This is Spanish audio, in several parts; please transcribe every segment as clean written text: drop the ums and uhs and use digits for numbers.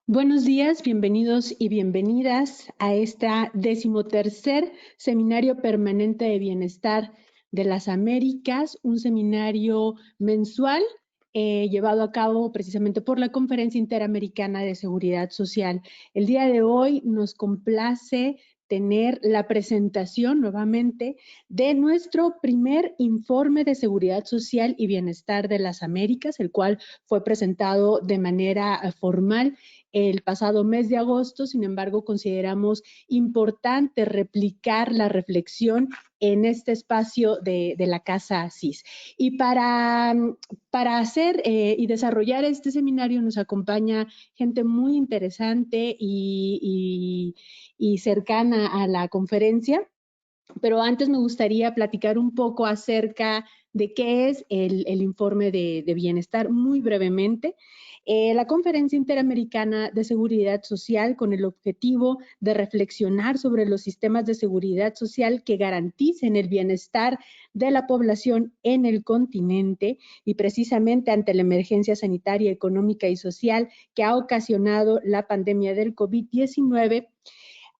Buenos días, bienvenidos y bienvenidas a este 13º Seminario Permanente de Bienestar de las Américas, un seminario mensual llevado a cabo precisamente por la Conferencia Interamericana de Seguridad Social. El día de hoy nos complace tener la presentación nuevamente de nuestro primer informe de seguridad social y bienestar de las Américas, el cual fue presentado de manera formal el pasado mes de agosto. Sin embargo, consideramos importante replicar la reflexión en este espacio de la Casa Asís. Y para hacer y desarrollar este seminario nos acompaña gente muy interesante y cercana a la conferencia. Pero antes me gustaría platicar un poco acerca de qué es el informe de bienestar, muy brevemente. La Conferencia Interamericana de Seguridad Social, con el objetivo de reflexionar sobre los sistemas de seguridad social que garanticen el bienestar de la población en el continente, y precisamente ante la emergencia sanitaria, económica y social que ha ocasionado la pandemia del COVID-19,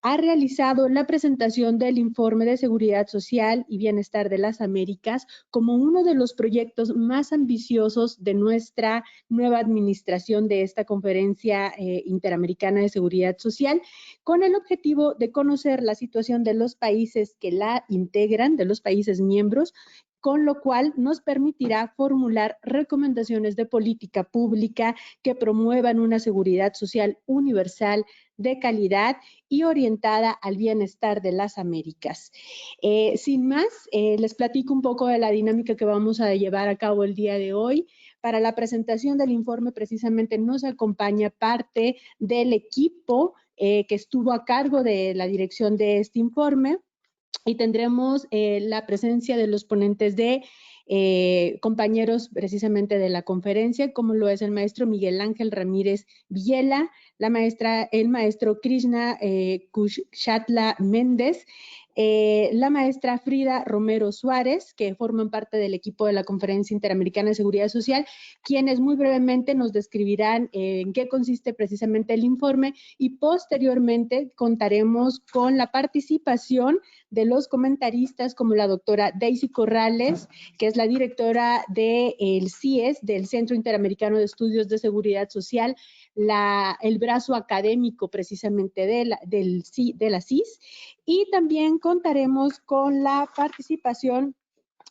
ha realizado la presentación del Informe de Seguridad Social y Bienestar de las Américas como uno de los proyectos más ambiciosos de nuestra nueva administración de esta Conferencia Interamericana de Seguridad Social, con el objetivo de conocer la situación de los países que la integran, de los países miembros, con lo cual nos permitirá formular recomendaciones de política pública que promuevan una seguridad social universal, de calidad y orientada al bienestar de las Américas. Sin más, les platico un poco de la dinámica que vamos a llevar a cabo el día de hoy. Para la presentación del informe precisamente nos acompaña parte del equipo que estuvo a cargo de la dirección de este informe, y tendremos la presencia de los ponentes de compañeros precisamente de la conferencia, como lo es el maestro Miguel Ángel Ramírez Villela, el maestro Krishna Kushatla Méndez, la maestra Frida Romero Suárez, que forman parte del equipo de la Conferencia Interamericana de Seguridad Social, quienes muy brevemente nos describirán en qué consiste precisamente el informe, y posteriormente contaremos con la participación de los comentaristas como la doctora Daisy Corrales, que es la directora del CIES, del Centro Interamericano de Estudios de Seguridad Social, el brazo académico precisamente de la CIS, y también contaremos con la participación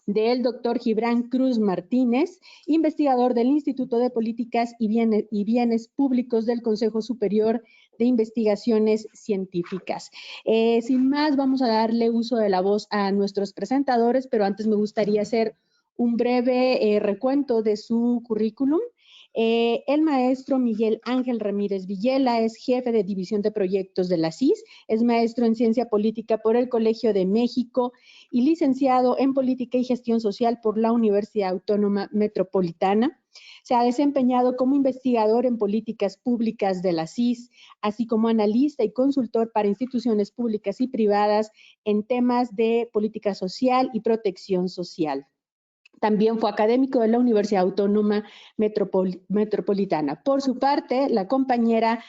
del doctor Gibran Cruz Martínez, investigador del Instituto de Políticas y Bienes Públicos del Consejo Superior de Investigaciones Científicas. Sin más, vamos a darle uso de la voz a nuestros presentadores, pero antes me gustaría hacer un breve recuento de su currículum. El maestro Miguel Ángel Ramírez Villela es jefe de División de Proyectos de la CIS, es maestro en Ciencia Política por el Colegio de México y licenciado en Política y Gestión Social por la Universidad Autónoma Metropolitana. Se ha desempeñado como investigador en políticas públicas de la CIS, así como analista y consultor para instituciones públicas y privadas en temas de política social y protección social. También fue académico de la Universidad Autónoma Metropolitana. Por su parte, la compañera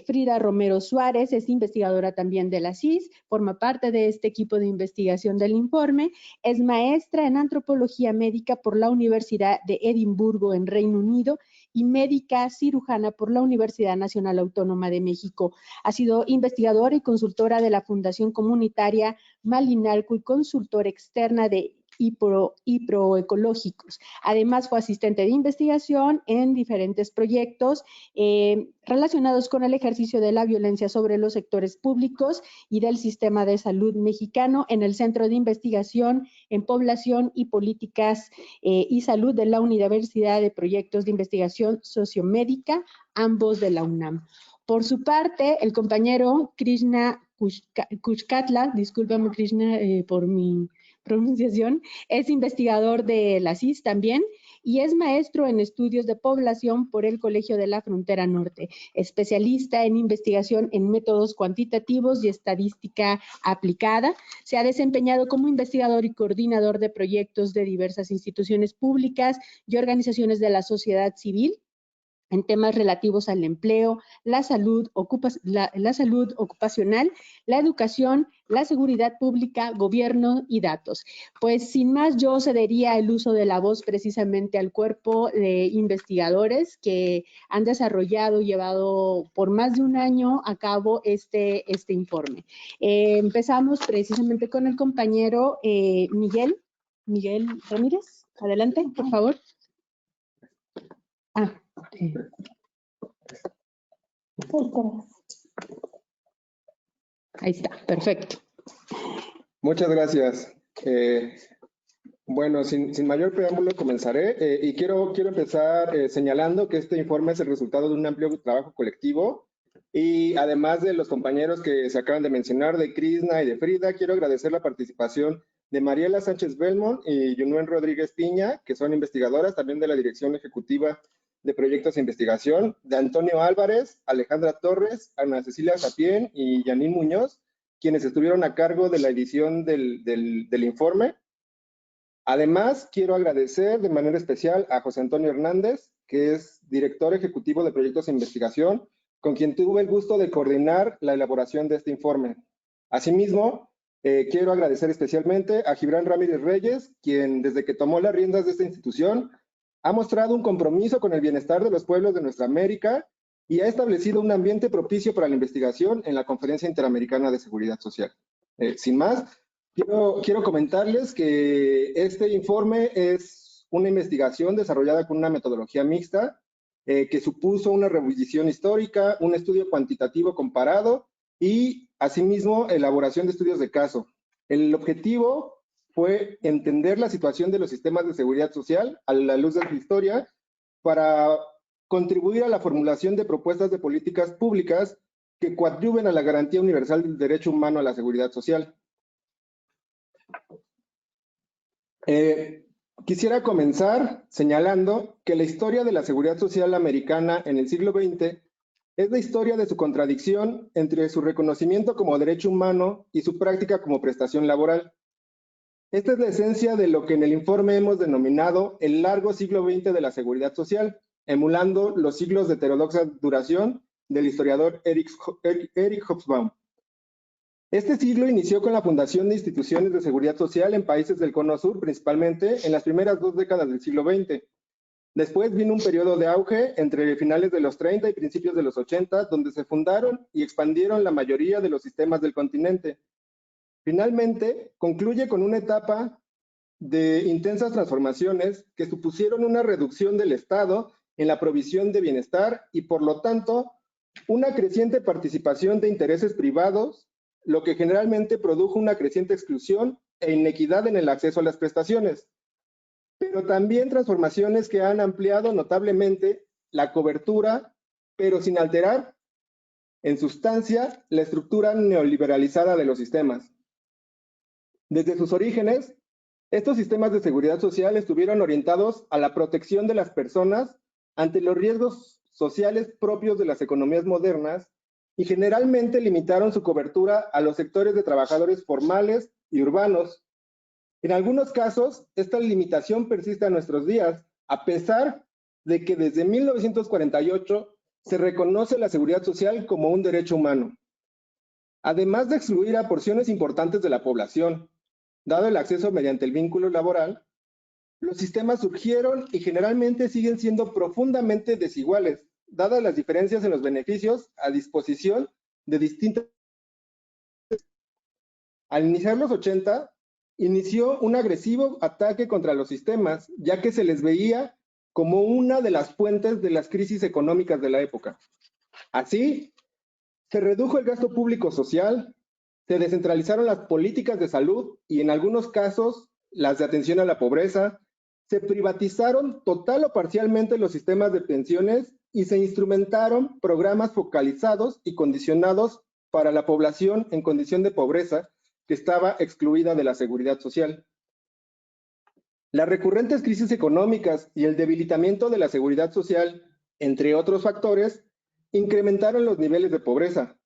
Frida Romero Suárez es investigadora también de la CIS, forma parte de este equipo de investigación del informe, es maestra en antropología médica por la Universidad de Edimburgo en Reino Unido y médica cirujana por la Universidad Nacional Autónoma de México. Ha sido investigadora y consultora de la Fundación Comunitaria Malinalco y consultora externa de proecológicos. Además, fue asistente de investigación en diferentes proyectos relacionados con el ejercicio de la violencia sobre los sectores públicos y del sistema de salud mexicano en el Centro de Investigación en Población y Políticas y Salud de la Universidad de Proyectos de Investigación Sociomédica, ambos de la UNAM. Por su parte, el compañero Krishna Kushkatla, discúlpame Krishna por mi pronunciación, es investigador de la CIS también y es maestro en estudios de población por el Colegio de la Frontera Norte, especialista en investigación en métodos cuantitativos y estadística aplicada. Se ha desempeñado como investigador y coordinador de proyectos de diversas instituciones públicas y organizaciones de la sociedad civil en temas relativos al empleo, la salud ocupacional, la educación, la seguridad pública, gobierno y datos. Pues sin más, yo cedería el uso de la voz precisamente al cuerpo de investigadores que han desarrollado y llevado por más de un año a cabo este informe. Empezamos precisamente con el compañero Miguel Ramírez. Adelante, por favor. Ahí está, perfecto. Muchas gracias. Bueno, sin mayor preámbulo comenzaré y quiero empezar señalando que este informe es el resultado de un amplio trabajo colectivo y además de los compañeros que se acaban de mencionar, de Krishna y de Frida, quiero agradecer la participación de Mariela Sánchez Belmont y Yunuen Rodríguez Piña, que son investigadoras también de la Dirección Ejecutiva de Proyectos de Investigación, de Antonio Álvarez, Alejandra Torres, Ana Cecilia Sapien y Yanín Muñoz, quienes estuvieron a cargo de la edición del informe. Además, quiero agradecer de manera especial a José Antonio Hernández, que es director ejecutivo de Proyectos de Investigación, con quien tuve el gusto de coordinar la elaboración de este informe. Asimismo, quiero agradecer especialmente a Gibran Ramírez Reyes, quien desde que tomó las riendas de esta institución ha mostrado un compromiso con el bienestar de los pueblos de nuestra América y ha establecido un ambiente propicio para la investigación en la Conferencia Interamericana de Seguridad Social. Sin más, quiero comentarles que este informe es una investigación desarrollada con una metodología mixta que supuso una revisión histórica, un estudio cuantitativo comparado y, asimismo, elaboración de estudios de caso. El objetivo fue entender la situación de los sistemas de seguridad social a la luz de su historia para contribuir a la formulación de propuestas de políticas públicas que coadyuven a la garantía universal del derecho humano a la seguridad social. Quisiera comenzar señalando que la historia de la seguridad social americana en el siglo XX es la historia de su contradicción entre su reconocimiento como derecho humano y su práctica como prestación laboral. Esta es la esencia de lo que en el informe hemos denominado el largo siglo XX de la seguridad social, emulando los siglos de heterodoxa duración del historiador Eric Hobsbawm. Este siglo inició con la fundación de instituciones de seguridad social en países del Cono Sur, principalmente en las primeras 2 décadas del siglo XX. Después vino un periodo de auge entre finales de los 30 y principios de los 80, donde se fundaron y expandieron la mayoría de los sistemas del continente. Finalmente, concluye con una etapa de intensas transformaciones que supusieron una reducción del Estado en la provisión de bienestar y, por lo tanto, una creciente participación de intereses privados, lo que generalmente produjo una creciente exclusión e inequidad en el acceso a las prestaciones, pero también transformaciones que han ampliado notablemente la cobertura, pero sin alterar, en sustancia, la estructura neoliberalizada de los sistemas. Desde sus orígenes, estos sistemas de seguridad social estuvieron orientados a la protección de las personas ante los riesgos sociales propios de las economías modernas y generalmente limitaron su cobertura a los sectores de trabajadores formales y urbanos. En algunos casos, esta limitación persiste a nuestros días, a pesar de que desde 1948 se reconoce la seguridad social como un derecho humano. Además de excluir a porciones importantes de la población, dado el acceso mediante el vínculo laboral, los sistemas surgieron y generalmente siguen siendo profundamente desiguales, dadas las diferencias en los beneficios a disposición de distintas. Al iniciar los 80, inició un agresivo ataque contra los sistemas, ya que se les veía como una de las fuentes de las crisis económicas de la época. Así, se redujo el gasto público social, se descentralizaron las políticas de salud y en algunos casos las de atención a la pobreza, se privatizaron total o parcialmente los sistemas de pensiones y se instrumentaron programas focalizados y condicionados para la población en condición de pobreza que estaba excluida de la seguridad social. Las recurrentes crisis económicas y el debilitamiento de la seguridad social, entre otros factores, incrementaron los niveles de pobreza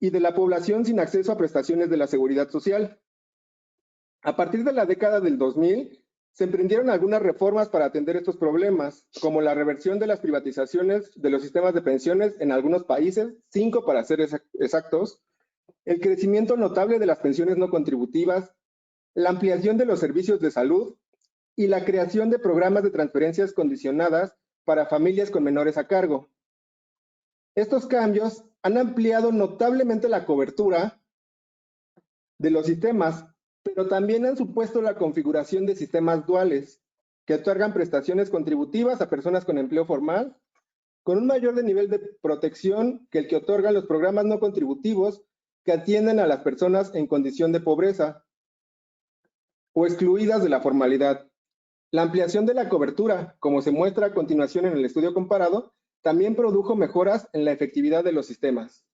y de la población sin acceso a prestaciones de la seguridad social. A partir de la década del 2000, se emprendieron algunas reformas para atender estos problemas, como la reversión de las privatizaciones de los sistemas de pensiones en algunos países, 5 para ser exactos, el crecimiento notable de las pensiones no contributivas, la ampliación de los servicios de salud y la creación de programas de transferencias condicionadas para familias con menores a cargo. Estos cambios han ampliado notablemente la cobertura de los sistemas, pero también han supuesto la configuración de sistemas duales que otorgan prestaciones contributivas a personas con empleo formal, con un mayor nivel de protección que el que otorgan los programas no contributivos que atienden a las personas en condición de pobreza o excluidas de la formalidad. La ampliación de la cobertura, como se muestra a continuación en el estudio comparado, también produjo mejoras en la efectividad de los sistemas.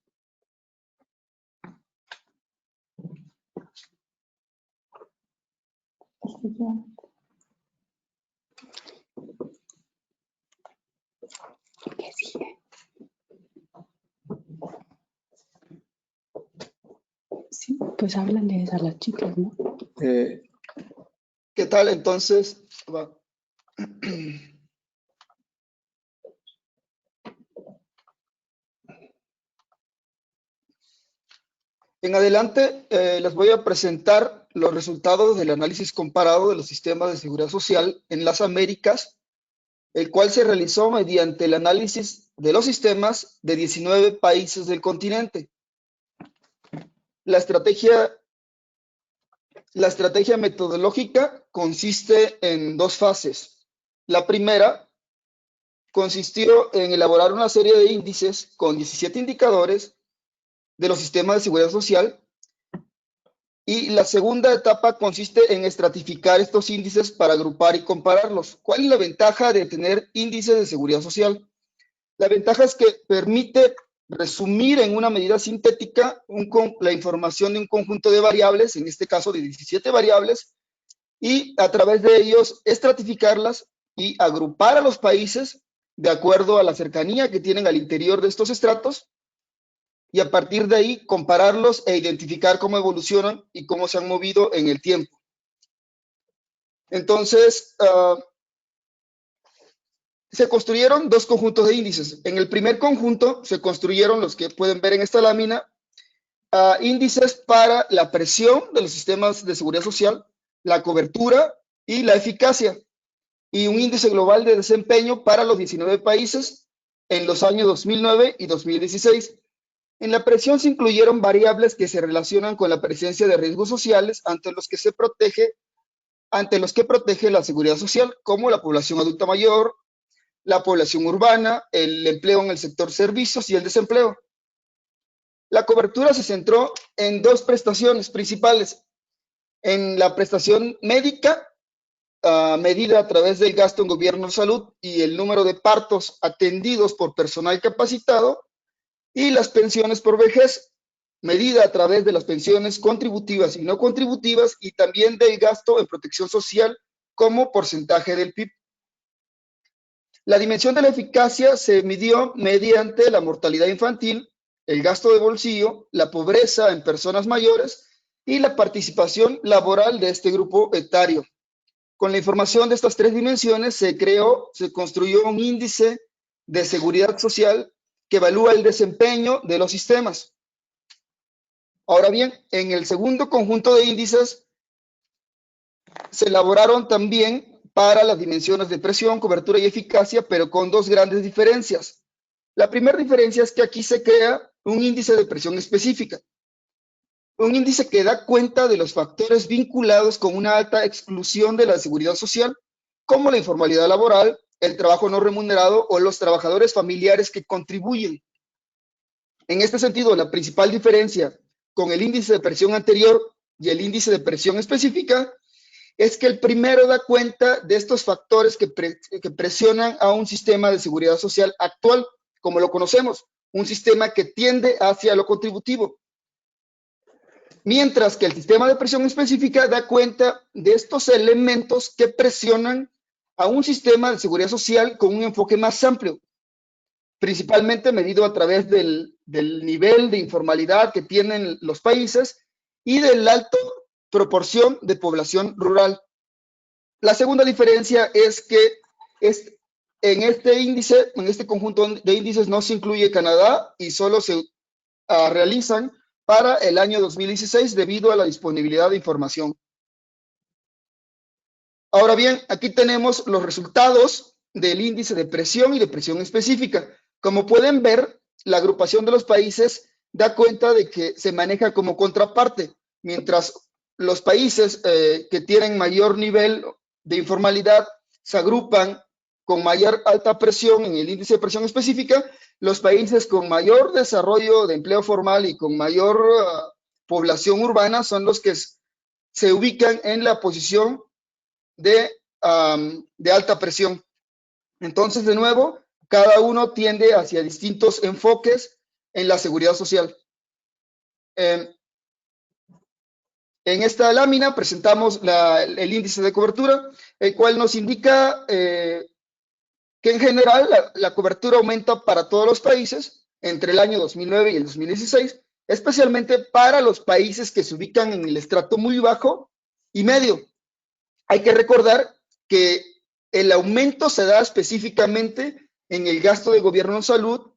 ¿Qué sigue? Sí, pues háblanles a las chicas, ¿no? ¿Qué tal? Entonces, en adelante les voy a presentar los resultados del análisis comparado de los sistemas de seguridad social en las Américas, el cual se realizó mediante el análisis de los sistemas de 19 países del continente. La estrategia metodológica consiste en dos fases. La primera consistió en elaborar una serie de índices con 17 indicadores de los sistemas de seguridad social, y la segunda etapa consiste en estratificar estos índices para agrupar y compararlos. ¿Cuál es la ventaja de tener índices de seguridad social? La ventaja es que permite resumir en una medida sintética la información de un conjunto de variables, en este caso de 17 variables, y a través de ellos estratificarlas y agrupar a los países de acuerdo a la cercanía que tienen al interior de estos estratos, y a partir de ahí compararlos e identificar cómo evolucionan y cómo se han movido en el tiempo. Entonces, se construyeron dos conjuntos de índices. En el primer conjunto se construyeron los que pueden ver en esta lámina, índices para la presión de los sistemas de seguridad social, la cobertura y la eficacia, y un índice global de desempeño para los 19 países en los años 2009 y 2016. En la presión se incluyeron variables que se relacionan con la presencia de riesgos sociales ante los que protege la seguridad social, como la población adulta mayor, la población urbana, el empleo en el sector servicios y el desempleo. La cobertura se centró en dos prestaciones principales. En la prestación médica, medida a través del gasto en gobierno de salud y el número de partos atendidos por personal capacitado, y las pensiones por vejez, medida a través de las pensiones contributivas y no contributivas, y también del gasto en protección social como porcentaje del PIB. La dimensión de la eficacia se midió mediante la mortalidad infantil, el gasto de bolsillo, la pobreza en personas mayores y la participación laboral de este grupo etario. Con la información de estas tres dimensiones se construyó un índice de seguridad social que evalúa el desempeño de los sistemas. Ahora bien, en el segundo conjunto de índices se elaboraron también para las dimensiones de presión, cobertura y eficacia, pero con dos grandes diferencias. La primera diferencia es que aquí se crea un índice de presión específica, un índice que da cuenta de los factores vinculados con una alta exclusión de la seguridad social, como la informalidad laboral, el trabajo no remunerado o los trabajadores familiares que contribuyen. En este sentido, la principal diferencia con el índice de presión anterior y el índice de presión específica es que el primero da cuenta de estos factores que presionan a un sistema de seguridad social actual, como lo conocemos, un sistema que tiende hacia lo contributivo, mientras que el sistema de presión específica da cuenta de estos elementos que presionan a un sistema de seguridad social con un enfoque más amplio, principalmente medido a través del nivel de informalidad que tienen los países y de la alta proporción de población rural. La segunda diferencia es que en este índice, en este conjunto de índices no se incluye Canadá y solo se realizan para el año 2016 debido a la disponibilidad de información. Ahora bien, aquí tenemos los resultados del índice de presión y de presión específica. Como pueden ver, la agrupación de los países da cuenta de que se maneja como contraparte, mientras los países que tienen mayor nivel de informalidad se agrupan con mayor alta presión en el índice de presión específica, los países con mayor desarrollo de empleo formal y con mayor población urbana son los que se ubican en la posición de alta presión. Entonces, de nuevo, cada uno tiende hacia distintos enfoques en la seguridad social. En esta lámina presentamos el índice de cobertura, el cual nos indica que en general la cobertura aumenta para todos los países entre el año 2009 y el 2016, especialmente para los países que se ubican en el estrato muy bajo y medio. Hay que recordar que el aumento se da específicamente en el gasto de gobierno en salud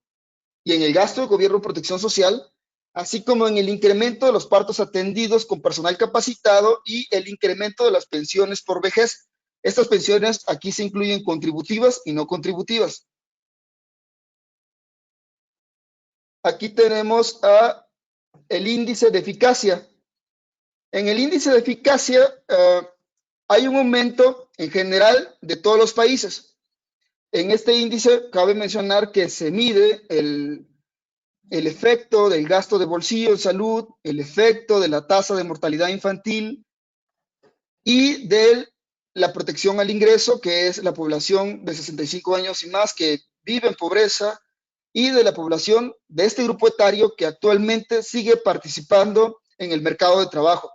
y en el gasto de gobierno en protección social, así como en el incremento de los partos atendidos con personal capacitado y el incremento de las pensiones por vejez. Estas pensiones aquí se incluyen contributivas y no contributivas. Aquí tenemos el índice de eficacia. En el índice de eficacia hay un aumento en general de todos los países. En este índice cabe mencionar que se mide el efecto del gasto de bolsillo en salud, el efecto de la tasa de mortalidad infantil y de la protección al ingreso, que es la población de 65 años y más que vive en pobreza, y de la población de este grupo etario que actualmente sigue participando en el mercado de trabajo.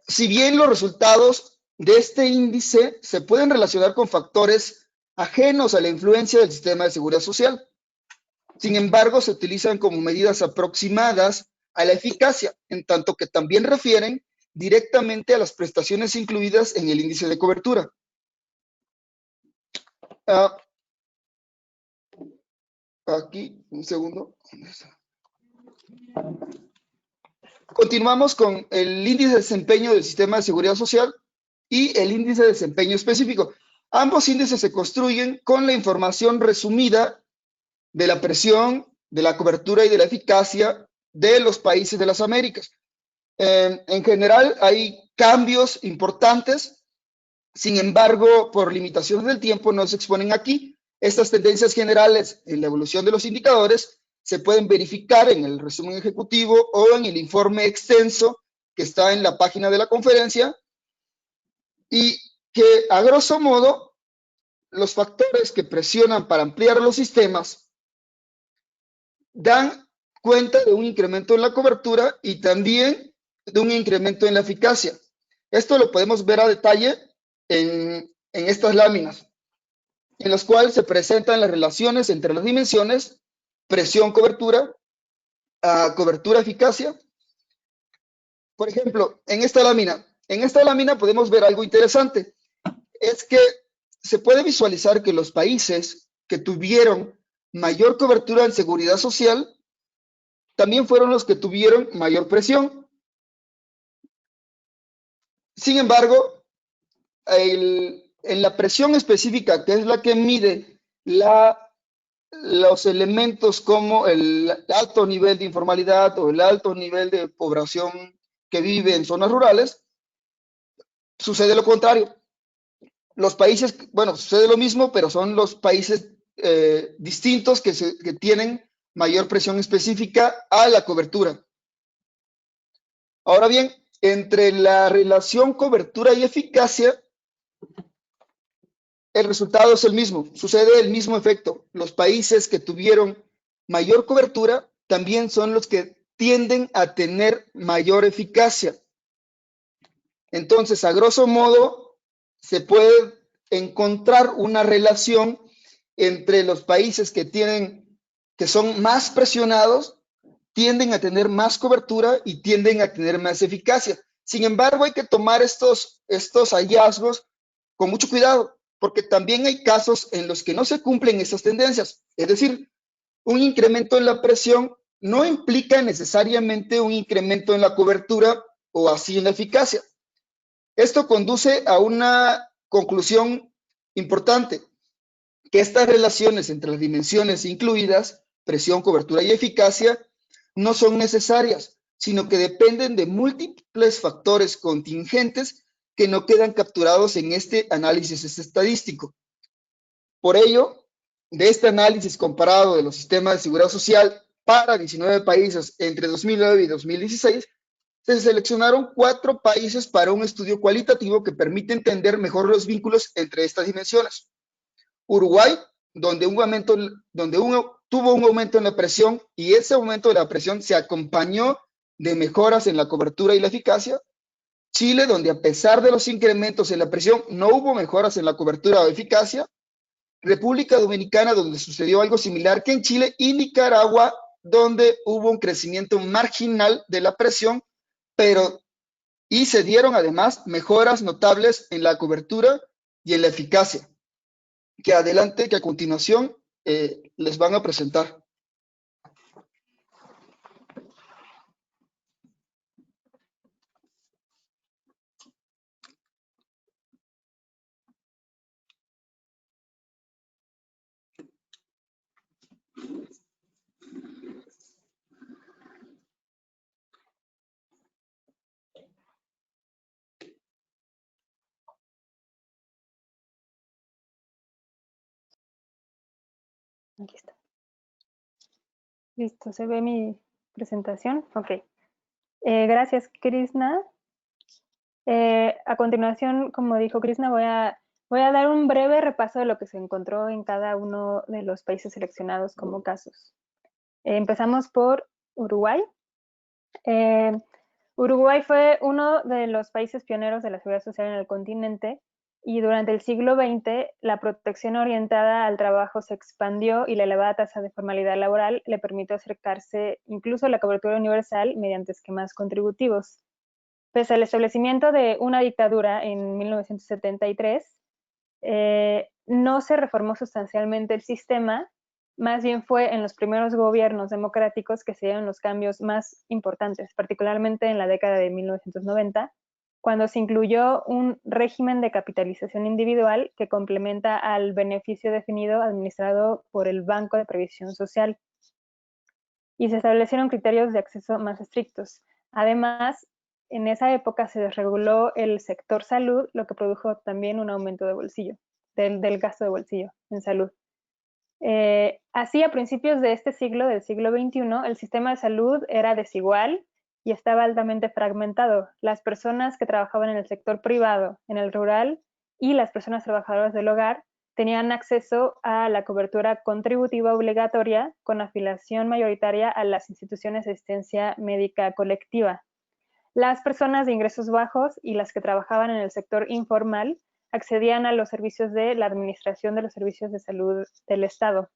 Si bien los resultados de este índice se pueden relacionar con factores ajenos a la influencia del sistema de seguridad social, sin embargo, se utilizan como medidas aproximadas a la eficacia, en tanto que también refieren directamente a las prestaciones incluidas en el índice de cobertura. Aquí, un segundo. Continuamos con el índice de desempeño del sistema de seguridad social y el índice de desempeño específico. Ambos índices se construyen con la información resumida de la presión, de la cobertura y de la eficacia de los países de las Américas. En general hay cambios importantes, sin embargo, por limitaciones del tiempo no se exponen aquí. Estas tendencias generales en la evolución de los indicadores se pueden verificar en el resumen ejecutivo o en el informe extenso que está en la página de la conferencia y que, a grosso modo, los factores que presionan para ampliar los sistemas dan cuenta de un incremento en la cobertura y también de un incremento en la eficacia. Esto lo podemos ver a detalle en estas láminas, en las cuales se presentan las relaciones entre las dimensiones presión-cobertura, cobertura-eficacia. Por ejemplo, en esta lámina podemos ver algo interesante. Es que se puede visualizar que los países que tuvieron mayor cobertura en seguridad social también fueron los que tuvieron mayor presión. Sin embargo, en la presión específica, que es la que mide los elementos como el alto nivel de informalidad o el alto nivel de población que vive en zonas rurales, sucede lo contrario. Los países, bueno, sucede lo mismo, pero son los países distintos que tienen mayor presión específica a la cobertura. Ahora bien, entre la relación cobertura y eficacia, el resultado es el mismo, sucede el mismo efecto. Los países que tuvieron mayor cobertura también son los que tienden a tener mayor eficacia. Entonces, a grosso modo, se puede encontrar una relación entre los países que son más presionados, tienden a tener más cobertura y tienden a tener más eficacia. Sin embargo, hay que tomar estos hallazgos con mucho cuidado, porque también hay casos en los que no se cumplen estas tendencias. Es decir, un incremento en la presión no implica necesariamente un incremento en la cobertura o así en la eficacia. Esto conduce a una conclusión importante, que estas relaciones entre las dimensiones incluidas, presión, cobertura y eficacia, no son necesarias, sino que dependen de múltiples factores contingentes que no quedan capturados en este análisis estadístico. Por ello, de este análisis comparado de los sistemas de seguridad social para 19 países entre 2009 y 2016, se seleccionaron 4 países para un estudio cualitativo que permite entender mejor los vínculos entre estas dimensiones. Uruguay, donde tuvo un aumento en la presión y ese aumento de la presión se acompañó de mejoras en la cobertura y la eficacia. Chile, donde a pesar de los incrementos en la presión no hubo mejoras en la cobertura o eficacia. República Dominicana, donde sucedió algo similar que en Chile, y Nicaragua, donde hubo un crecimiento marginal de la presión, y se dieron además mejoras notables en la cobertura y en la eficacia, que a continuación les van a presentar. Aquí está. Listo, ¿se ve mi presentación? Ok. Gracias, Krishna. A continuación, como dijo Krishna, voy a dar un breve repaso de lo que se encontró en cada uno de los países seleccionados como casos. Empezamos por Uruguay. Uruguay fue uno de los países pioneros de la seguridad social en el continente y durante el siglo XX la protección orientada al trabajo se expandió y la elevada tasa de formalidad laboral le permitió acercarse incluso a la cobertura universal mediante esquemas contributivos. Pese al establecimiento de una dictadura en 1973, no se reformó sustancialmente el sistema, más bien fue en los primeros gobiernos democráticos que se dieron los cambios más importantes, particularmente en la década de 1990, cuando se incluyó un régimen de capitalización individual que complementa al beneficio definido administrado por el Banco de Previsión Social. Y se establecieron criterios de acceso más estrictos. Además, en esa época se desreguló el sector salud, lo que produjo también un aumento de bolsillo, del gasto de bolsillo en salud. Así, a principios de este siglo, del siglo XXI, el sistema de salud era desigual y estaba altamente fragmentado. Las personas que trabajaban en el sector privado, en el rural, y las personas trabajadoras del hogar tenían acceso a la cobertura contributiva obligatoria con afiliación mayoritaria a las instituciones de asistencia médica colectiva. Las personas de ingresos bajos y las que trabajaban en el sector informal accedían a los servicios de la Administración de los Servicios de Salud del Estado.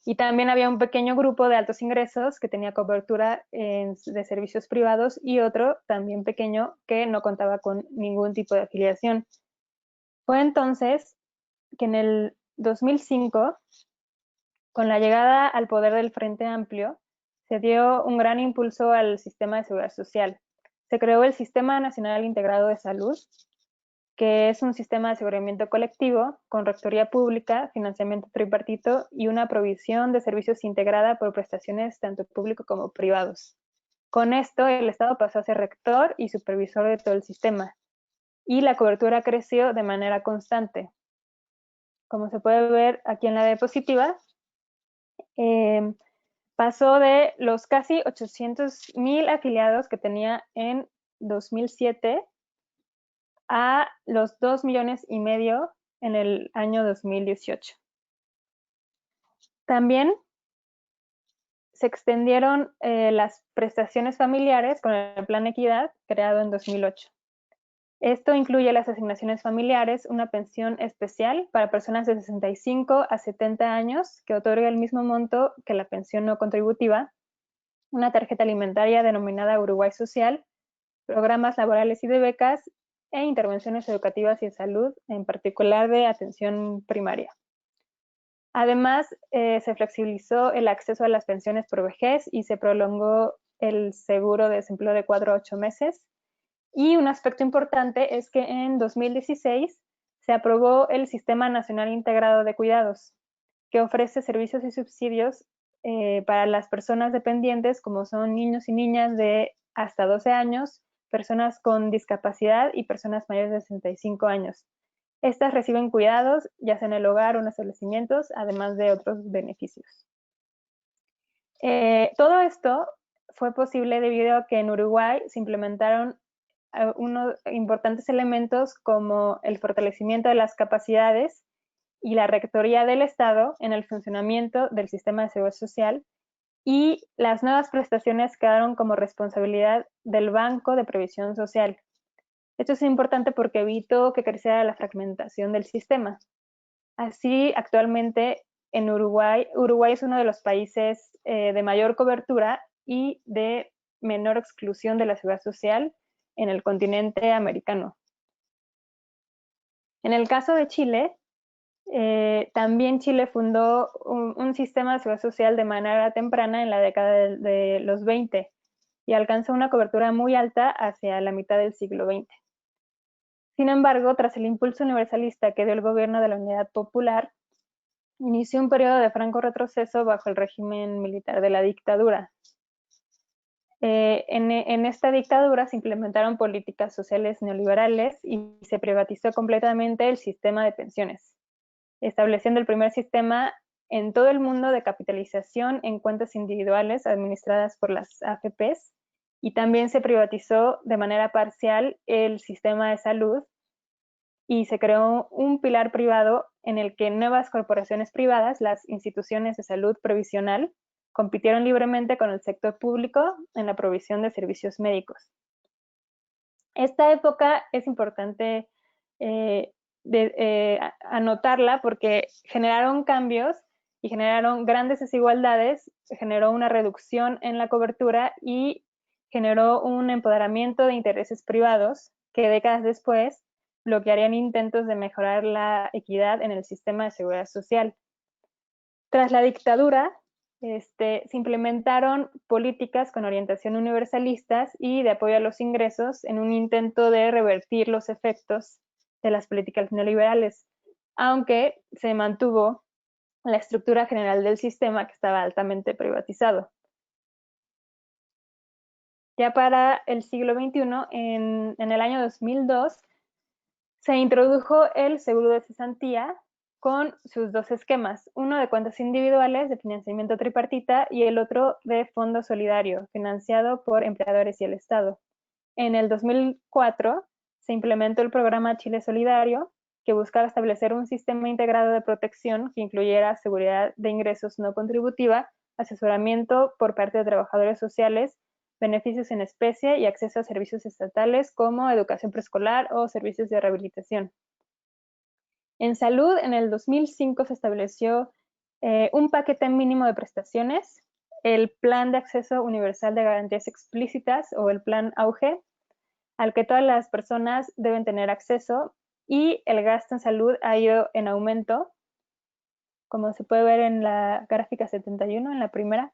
Y también había un pequeño grupo de altos ingresos que tenía cobertura de servicios privados y otro también pequeño que no contaba con ningún tipo de afiliación. Fue entonces que en el 2005, con la llegada al poder del Frente Amplio, se dio un gran impulso al sistema de seguridad social. Se creó el Sistema Nacional Integrado de Salud, que es un sistema de aseguramiento colectivo con rectoría pública, financiamiento tripartito y una provisión de servicios integrada por prestaciones tanto públicos como privados. Con esto, el Estado pasó a ser rector y supervisor de todo el sistema, y la cobertura creció de manera constante. Como se puede ver aquí en la diapositiva, pasó de los casi 800,000 afiliados que tenía en 2007 a los 2,5 millones en el año 2018. También se extendieron las prestaciones familiares con el Plan Equidad, creado en 2008. Esto incluye las asignaciones familiares, una pensión especial para personas de 65 a 70 años que otorga el mismo monto que la pensión no contributiva, una tarjeta alimentaria denominada Uruguay Social, programas laborales y de becas e intervenciones educativas y de salud, en particular de atención primaria. Además, se flexibilizó el acceso a las pensiones por vejez y se prolongó el seguro de desempleo de 4 a 8 meses. Y un aspecto importante es que en 2016 se aprobó el Sistema Nacional Integrado de Cuidados, que ofrece servicios y subsidios para las personas dependientes, como son niños y niñas de hasta 12 años, personas con discapacidad y personas mayores de 65 años. Estas reciben cuidados, ya sea en el hogar o en establecimientos, además de otros beneficios. Todo esto fue posible debido a que en Uruguay se implementaron unos importantes elementos como el fortalecimiento de las capacidades y la Rectoría del Estado en el funcionamiento del sistema de seguridad social, y las nuevas prestaciones quedaron como responsabilidad del Banco de Previsión Social. Esto es importante porque evitó que creciera la fragmentación del sistema. Así, actualmente en Uruguay es uno de los países de mayor cobertura y de menor exclusión de la seguridad social en el continente americano. En el caso de Chile, también Chile fundó un sistema de seguridad social de manera temprana en la década de los 20 y alcanzó una cobertura muy alta hacia la mitad del siglo XX. Sin embargo, tras el impulso universalista que dio el gobierno de la Unidad Popular, inició un periodo de franco retroceso bajo el régimen militar de la dictadura. En esta dictadura se implementaron políticas sociales neoliberales y se privatizó completamente el sistema de pensiones, estableciendo el primer sistema en todo el mundo de capitalización en cuentas individuales administradas por las AFPs, y también se privatizó de manera parcial el sistema de salud y se creó un pilar privado en el que nuevas corporaciones privadas, las instituciones de salud previsional, compitieron libremente con el sector público en la provisión de servicios médicos. Esta época es importante anotarla porque generaron cambios y generaron grandes desigualdades, generó una reducción en la cobertura y generó un empoderamiento de intereses privados que décadas después bloquearían intentos de mejorar la equidad en el sistema de seguridad social. Tras la dictadura, se implementaron políticas con orientación universalistas y de apoyo a los ingresos en un intento de revertir los efectos de las políticas neoliberales, aunque se mantuvo la estructura general del sistema, que estaba altamente privatizado. Ya para el siglo XXI, en el año 2002, se introdujo el seguro de cesantía con sus dos esquemas, uno de cuentas individuales de financiamiento tripartita y el otro de fondo solidario, financiado por empleadores y el Estado. En el 2004 se implementó el programa Chile Solidario, que buscaba establecer un sistema integrado de protección que incluyera seguridad de ingresos no contributiva, asesoramiento por parte de trabajadores sociales, beneficios en especie y acceso a servicios estatales como educación preescolar o servicios de rehabilitación. En salud, en el 2005 se estableció un paquete mínimo de prestaciones, el Plan de Acceso Universal de Garantías Explícitas o el Plan AUGE, al que todas las personas deben tener acceso, y el gasto en salud ha ido en aumento, como se puede ver en la gráfica 71, en la primera,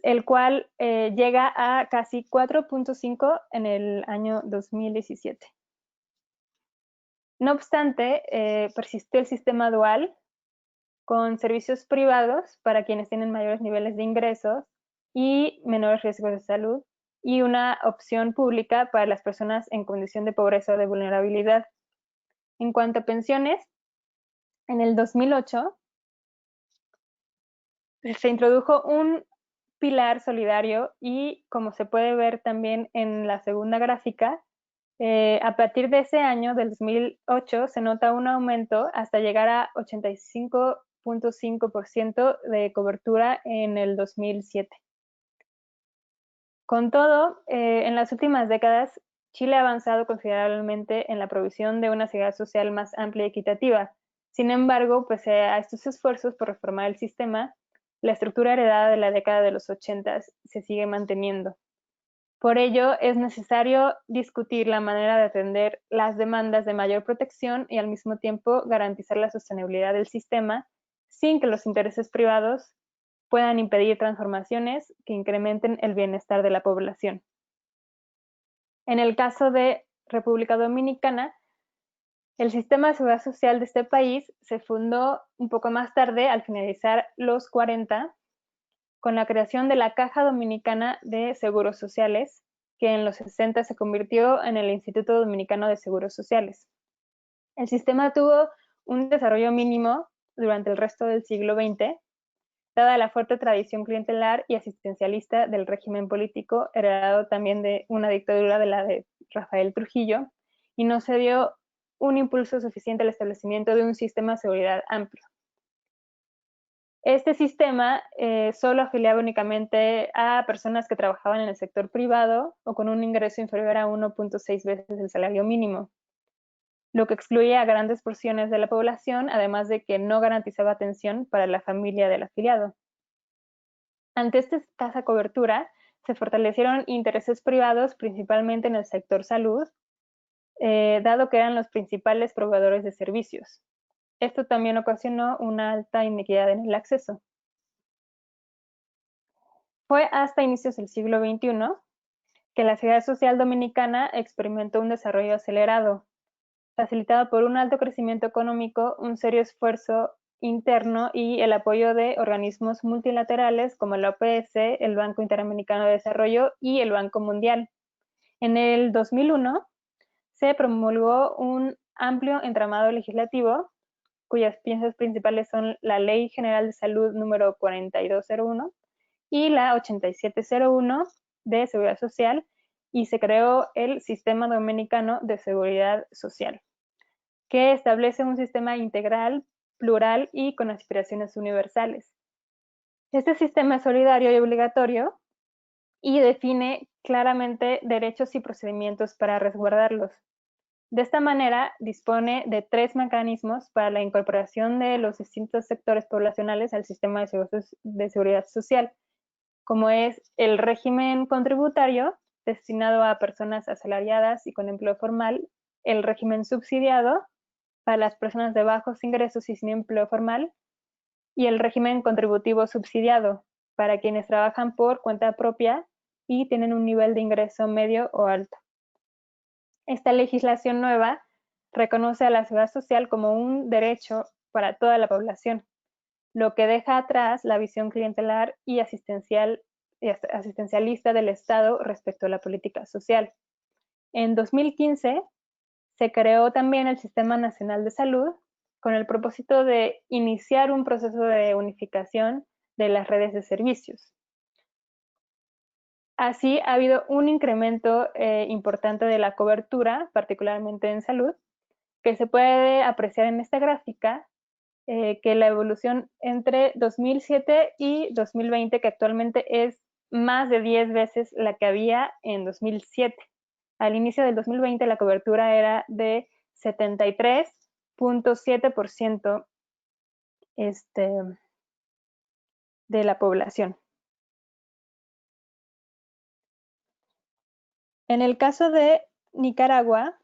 el cual llega a casi 4.5 en el año 2017. No obstante, persistió el sistema dual con servicios privados para quienes tienen mayores niveles de ingresos y menores riesgos de salud, y una opción pública para las personas en condición de pobreza o de vulnerabilidad. En cuanto a pensiones, en el 2008 se introdujo un pilar solidario y, como se puede ver también en la segunda gráfica, A partir de ese año, del 2008, se nota un aumento hasta llegar a 85.5% de cobertura en el 2007. Con todo, en las últimas décadas, Chile ha avanzado considerablemente en la provisión de una seguridad social más amplia y equitativa. Sin embargo, pese a estos esfuerzos por reformar el sistema, la estructura heredada de la década de los 80 se sigue manteniendo. Por ello, es necesario discutir la manera de atender las demandas de mayor protección y al mismo tiempo garantizar la sostenibilidad del sistema sin que los intereses privados puedan impedir transformaciones que incrementen el bienestar de la población. En el caso de República Dominicana, el sistema de seguridad social de este país se fundó un poco más tarde, al finalizar los 40, con la creación de la Caja Dominicana de Seguros Sociales, que en los 60 se convirtió en el Instituto Dominicano de Seguros Sociales. El sistema tuvo un desarrollo mínimo durante el resto del siglo XX, dada la fuerte tradición clientelar y asistencialista del régimen político, heredado también de una dictadura de la de Rafael Trujillo, y no se dio un impulso suficiente al establecimiento de un sistema de seguridad amplio. Este sistema solo afiliaba únicamente a personas que trabajaban en el sector privado o con un ingreso inferior a 1.6 veces el salario mínimo, lo que excluía a grandes porciones de la población, además de que no garantizaba atención para la familia del afiliado. Ante esta escasa cobertura, se fortalecieron intereses privados, principalmente en el sector salud, dado que eran los principales proveedores de servicios. Esto también ocasionó una alta inequidad en el acceso. Fue hasta inicios del siglo XXI que la Seguridad Social Dominicana experimentó un desarrollo acelerado, facilitado por un alto crecimiento económico, un serio esfuerzo interno y el apoyo de organismos multilaterales como la OPS, el Banco Interamericano de Desarrollo y el Banco Mundial. En el 2001 se promulgó un amplio entramado legislativo cuyas piezas principales son la Ley General de Salud número 4201 y la 8701 de Seguridad Social, y se creó el Sistema Dominicano de Seguridad Social, que establece un sistema integral, plural y con aspiraciones universales. Este sistema es solidario y obligatorio y define claramente derechos y procedimientos para resguardarlos. De esta manera, dispone de 3 mecanismos para la incorporación de los distintos sectores poblacionales al sistema de seguridad social, como es el régimen contributario, destinado a personas asalariadas y con empleo formal, el régimen subsidiado, para las personas de bajos ingresos y sin empleo formal, y el régimen contributivo subsidiado, para quienes trabajan por cuenta propia y tienen un nivel de ingreso medio o alto. Esta legislación nueva reconoce a la seguridad social como un derecho para toda la población, lo que deja atrás la visión clientelar y asistencialista del Estado respecto a la política social. En 2015 se creó también el Sistema Nacional de Salud con el propósito de iniciar un proceso de unificación de las redes de servicios. Así, ha habido un incremento importante de la cobertura, particularmente en salud, que se puede apreciar en esta gráfica, que la evolución entre 2007 y 2020, que actualmente es más de 10 veces la que había en 2007. Al inicio del 2020 la cobertura era de 73.7% de la población. En el caso de Nicaragua,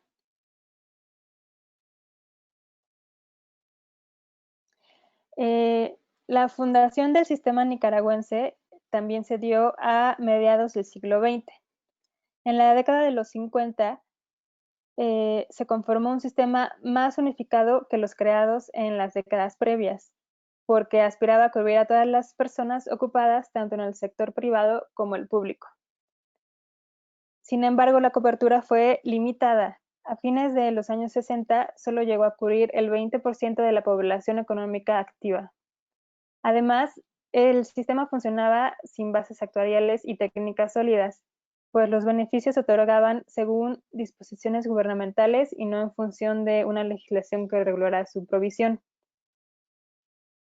la fundación del sistema nicaragüense también se dio a mediados del siglo XX. En la década de los 50 se conformó un sistema más unificado que los creados en las décadas previas, porque aspiraba a cubrir a todas las personas ocupadas tanto en el sector privado como el público. Sin embargo, la cobertura fue limitada. A fines de los años 60 solo llegó a cubrir el 20% de la población económica activa. Además, el sistema funcionaba sin bases actuariales y técnicas sólidas, pues los beneficios se otorgaban según disposiciones gubernamentales y no en función de una legislación que regulara su provisión.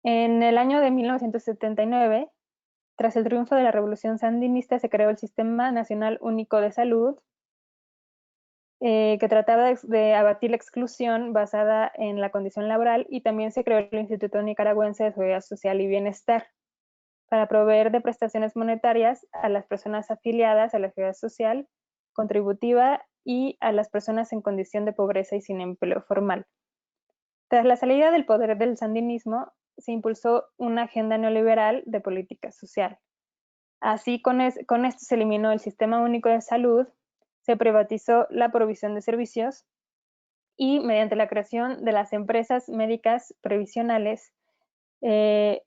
En el año de 1979, tras el triunfo de la Revolución Sandinista, se creó el Sistema Nacional Único de Salud, que trataba de abatir la exclusión basada en la condición laboral, y también se creó el Instituto Nicaragüense de Seguridad Social y Bienestar para proveer de prestaciones monetarias a las personas afiliadas a la seguridad social contributiva y a las personas en condición de pobreza y sin empleo formal. Tras la salida del poder del sandinismo, se impulsó una agenda neoliberal de política social. Así, con esto se eliminó el Sistema Único de Salud, se privatizó la provisión de servicios y mediante la creación de las empresas médicas previsionales, se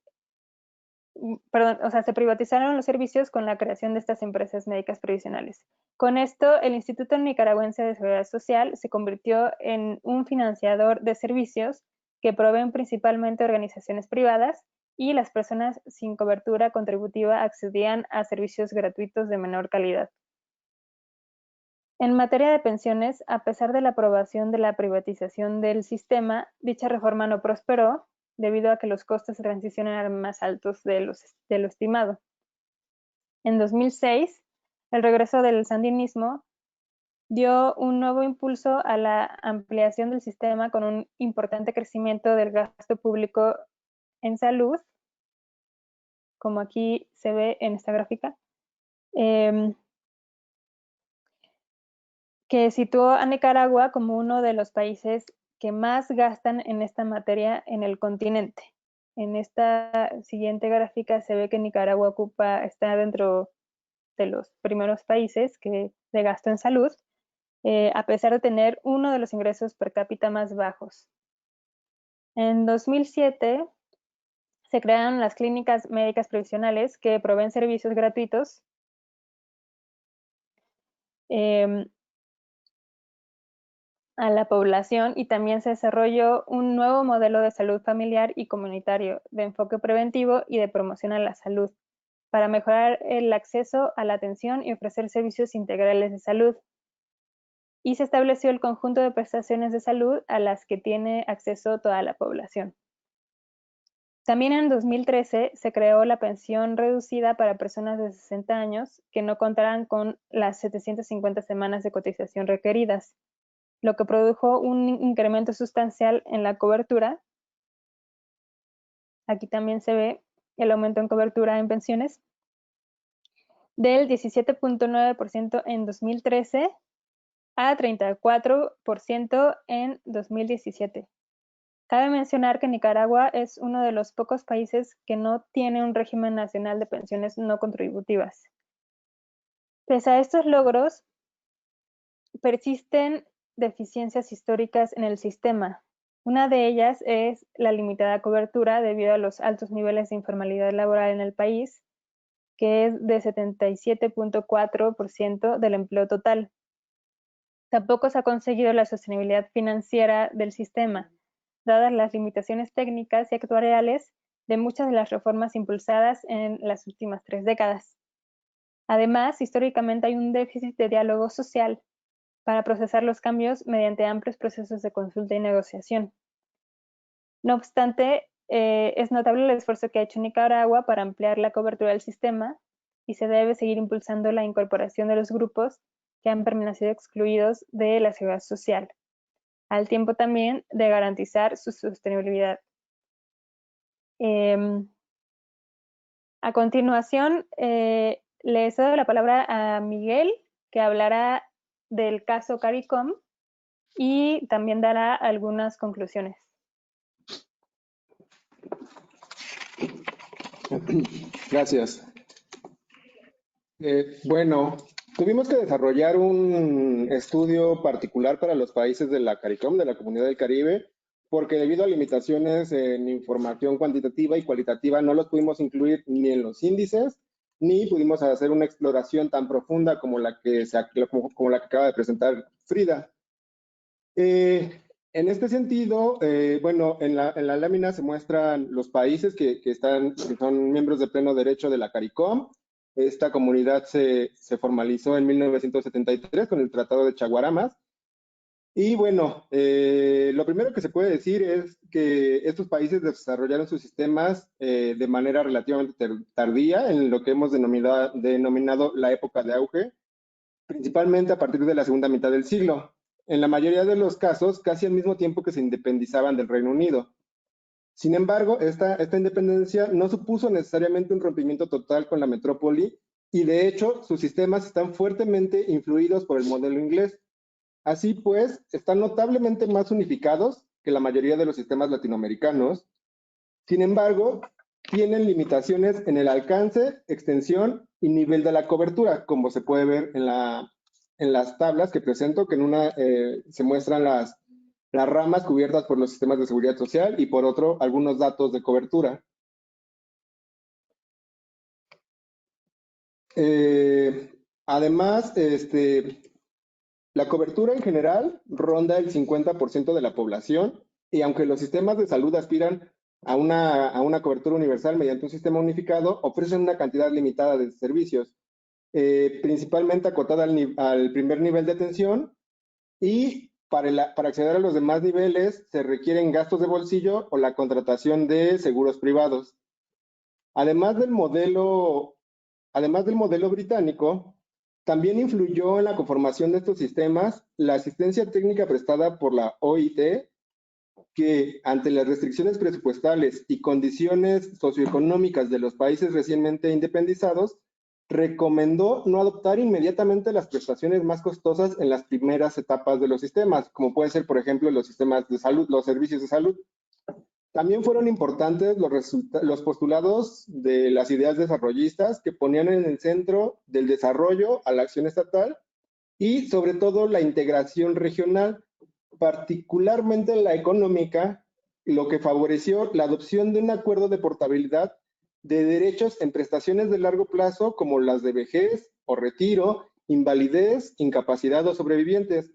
privatizaron los servicios con la creación de estas empresas médicas previsionales. Con esto, el Instituto Nicaragüense de Seguridad Social se convirtió en un financiador de servicios que proveen principalmente organizaciones privadas, y las personas sin cobertura contributiva accedían a servicios gratuitos de menor calidad. En materia de pensiones, a pesar de la aprobación de la privatización del sistema, dicha reforma no prosperó debido a que los costos de transición eran más altos de lo estimado. En 2006, el regreso del sandinismo dio un nuevo impulso a la ampliación del sistema con un importante crecimiento del gasto público en salud, como aquí se ve en esta gráfica, que situó a Nicaragua como uno de los países que más gastan en esta materia en el continente. En esta siguiente gráfica se ve que Nicaragua está dentro de los primeros países de gasto en salud, a pesar de tener uno de los ingresos per cápita más bajos. En 2007 se crearon las clínicas médicas previsionales que proveen servicios gratuitos a la población, y también se desarrolló un nuevo modelo de salud familiar y comunitario de enfoque preventivo y de promoción a la salud para mejorar el acceso a la atención y ofrecer servicios integrales de salud. Y se estableció el conjunto de prestaciones de salud a las que tiene acceso toda la población. También en 2013 se creó la pensión reducida para personas de 60 años que no contarán con las 750 semanas de cotización requeridas, lo que produjo un incremento sustancial en la cobertura. Aquí también se ve el aumento en cobertura en pensiones del 17.9% en 2013 a 34% en 2017. Cabe mencionar que Nicaragua es uno de los pocos países que no tiene un régimen nacional de pensiones no contributivas. Pese a estos logros, persisten deficiencias históricas en el sistema. Una de ellas es la limitada cobertura debido a los altos niveles de informalidad laboral en el país, que es de 77.4% del empleo total. Tampoco se ha conseguido la sostenibilidad financiera del sistema, dadas las limitaciones técnicas y actuariales de muchas de las reformas impulsadas en las últimas 3 décadas. Además, históricamente hay un déficit de diálogo social para procesar los cambios mediante amplios procesos de consulta y negociación. No obstante, es notable el esfuerzo que ha hecho Nicaragua para ampliar la cobertura del sistema, y se debe seguir impulsando la incorporación de los grupos que han permanecido excluidos de la seguridad social, al tiempo también de garantizar su sostenibilidad. A continuación, le cedo la palabra a Miguel, que hablará del caso CARICOM y también dará algunas conclusiones. Gracias. Bueno, tuvimos que desarrollar un estudio particular para los países de la CARICOM, de la Comunidad del Caribe, porque debido a limitaciones en información cuantitativa y cualitativa no los pudimos incluir ni en los índices, ni pudimos hacer una exploración tan profunda como la que acaba de presentar Frida. En este sentido, bueno, en la lámina se muestran los países que son miembros de pleno derecho de la CARICOM. Esta comunidad se formalizó en 1973 con el Tratado de Chaguaramas. Y bueno, lo primero que se puede decir es que estos países desarrollaron sus sistemas de manera relativamente tardía, en lo que hemos denominado la época de auge, principalmente a partir de la segunda mitad del siglo. En la mayoría de los casos, casi al mismo tiempo que se independizaban del Reino Unido. Sin embargo, esta independencia no supuso necesariamente un rompimiento total con la metrópoli y de hecho sus sistemas están fuertemente influidos por el modelo inglés. Así pues, están notablemente más unificados que la mayoría de los sistemas latinoamericanos. Sin embargo, tienen limitaciones en el alcance, extensión y nivel de la cobertura, como se puede ver en las tablas que presento, que en una se muestran las ramas cubiertas por los sistemas de seguridad social y por otro, algunos datos de cobertura. Además, la cobertura en general ronda el 50% de la población y aunque los sistemas de salud aspiran a una cobertura universal mediante un sistema unificado, ofrecen una cantidad limitada de servicios, principalmente acotada al primer nivel de atención y para acceder a los demás niveles se requieren gastos de bolsillo o la contratación de seguros privados. Además del modelo británico, también influyó en la conformación de estos sistemas la asistencia técnica prestada por la OIT, que ante las restricciones presupuestales y condiciones socioeconómicas de los países recientemente independizados, recomendó no adoptar inmediatamente las prestaciones más costosas en las primeras etapas de los sistemas, como puede ser, por ejemplo, los sistemas de salud, los servicios de salud. También fueron importantes los postulados de las ideas desarrollistas que ponían en el centro del desarrollo a la acción estatal y sobre todo la integración regional, particularmente en la económica, lo que favoreció la adopción de un acuerdo de portabilidad de derechos en prestaciones de largo plazo como las de vejez o retiro, invalidez, incapacidad o sobrevivientes.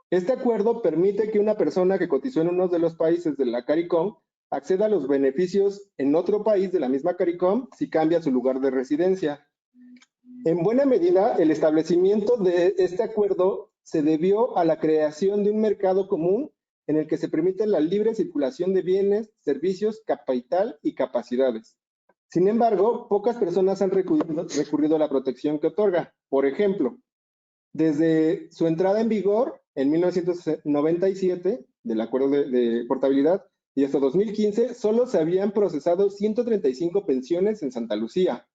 Este acuerdo permite que una persona que cotizó en uno de los países de la CARICOM acceda a los beneficios en otro país de la misma CARICOM si cambia su lugar de residencia. En buena medida, el establecimiento de este acuerdo se debió a la creación de un mercado común en el que se permite la libre circulación de bienes, servicios, capital y capacidades. Sin embargo, pocas personas han recurrido a la protección que otorga. Por ejemplo, desde su entrada en vigor en 1997 del acuerdo de portabilidad y hasta 2015, solo se habían procesado 135 pensiones en Santa Lucía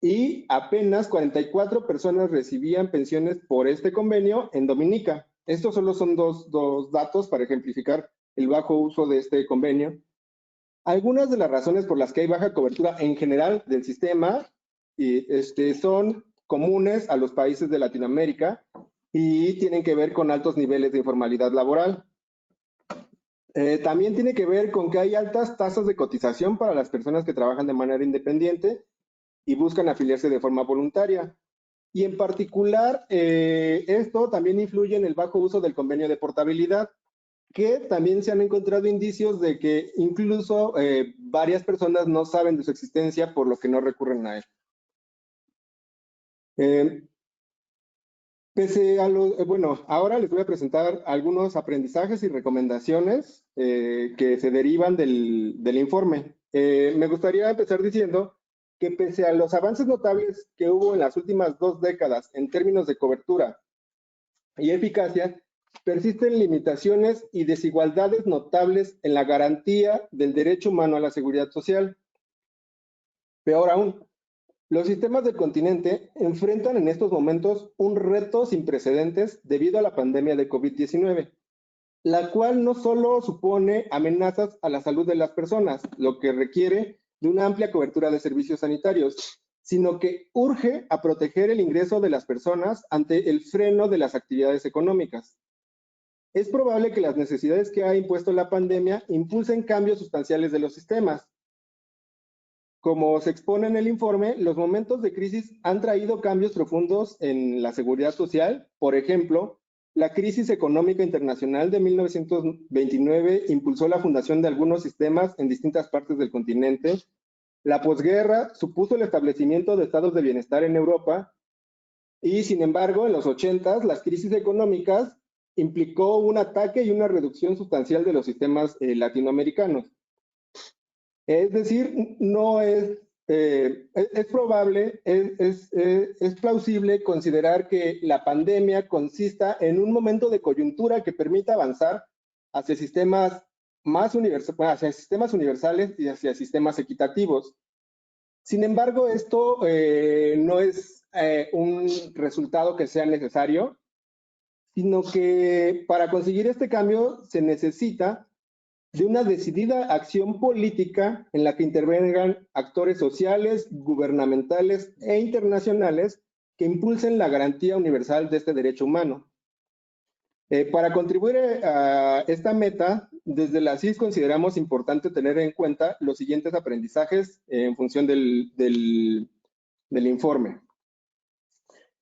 y apenas 44 personas recibían pensiones por este convenio en Dominica. Estos solo son dos datos para ejemplificar el bajo uso de este convenio. Algunas de las razones por las que hay baja cobertura en general del sistema son comunes a los países de Latinoamérica y tienen que ver con altos niveles de informalidad laboral. También tiene que ver con que hay altas tasas de cotización para las personas que trabajan de manera independiente y buscan afiliarse de forma voluntaria. Y en particular, esto también influye en el bajo uso del convenio de portabilidad, que también se han encontrado indicios de que incluso varias personas no saben de su existencia, por lo que no recurren a él. Ahora les voy a presentar algunos aprendizajes y recomendaciones que se derivan del informe. Me gustaría empezar diciendo que pese a los avances notables que hubo en las últimas 2 décadas en términos de cobertura y eficacia, persisten limitaciones y desigualdades notables en la garantía del derecho humano a la seguridad social. Peor aún, los sistemas del continente enfrentan en estos momentos un reto sin precedentes debido a la pandemia de COVID-19, la cual no solo supone amenazas a la salud de las personas, lo que requiere de una amplia cobertura de servicios sanitarios, sino que urge a proteger el ingreso de las personas ante el freno de las actividades económicas. Es probable que las necesidades que ha impuesto la pandemia impulsen cambios sustanciales de los sistemas. Como se expone en el informe, los momentos de crisis han traído cambios profundos en la seguridad social. Por ejemplo, la crisis económica internacional de 1929 impulsó la fundación de algunos sistemas en distintas partes del continente La posguerra supuso el establecimiento de estados de bienestar en Europa y, sin embargo, en los 80s, las crisis económicas implicó un ataque y una reducción sustancial de los sistemas latinoamericanos. Es decir, no es probable, es plausible considerar que la pandemia consista en un momento de coyuntura que permita avanzar hacia sistemas universales y hacia sistemas equitativos. Sin embargo, esto no es un resultado que sea necesario, sino que para conseguir este cambio se necesita de una decidida acción política en la que intervengan actores sociales, gubernamentales e internacionales que impulsen la garantía universal de este derecho humano. Para contribuir a esta meta, desde la CIS consideramos importante tener en cuenta los siguientes aprendizajes en función del informe.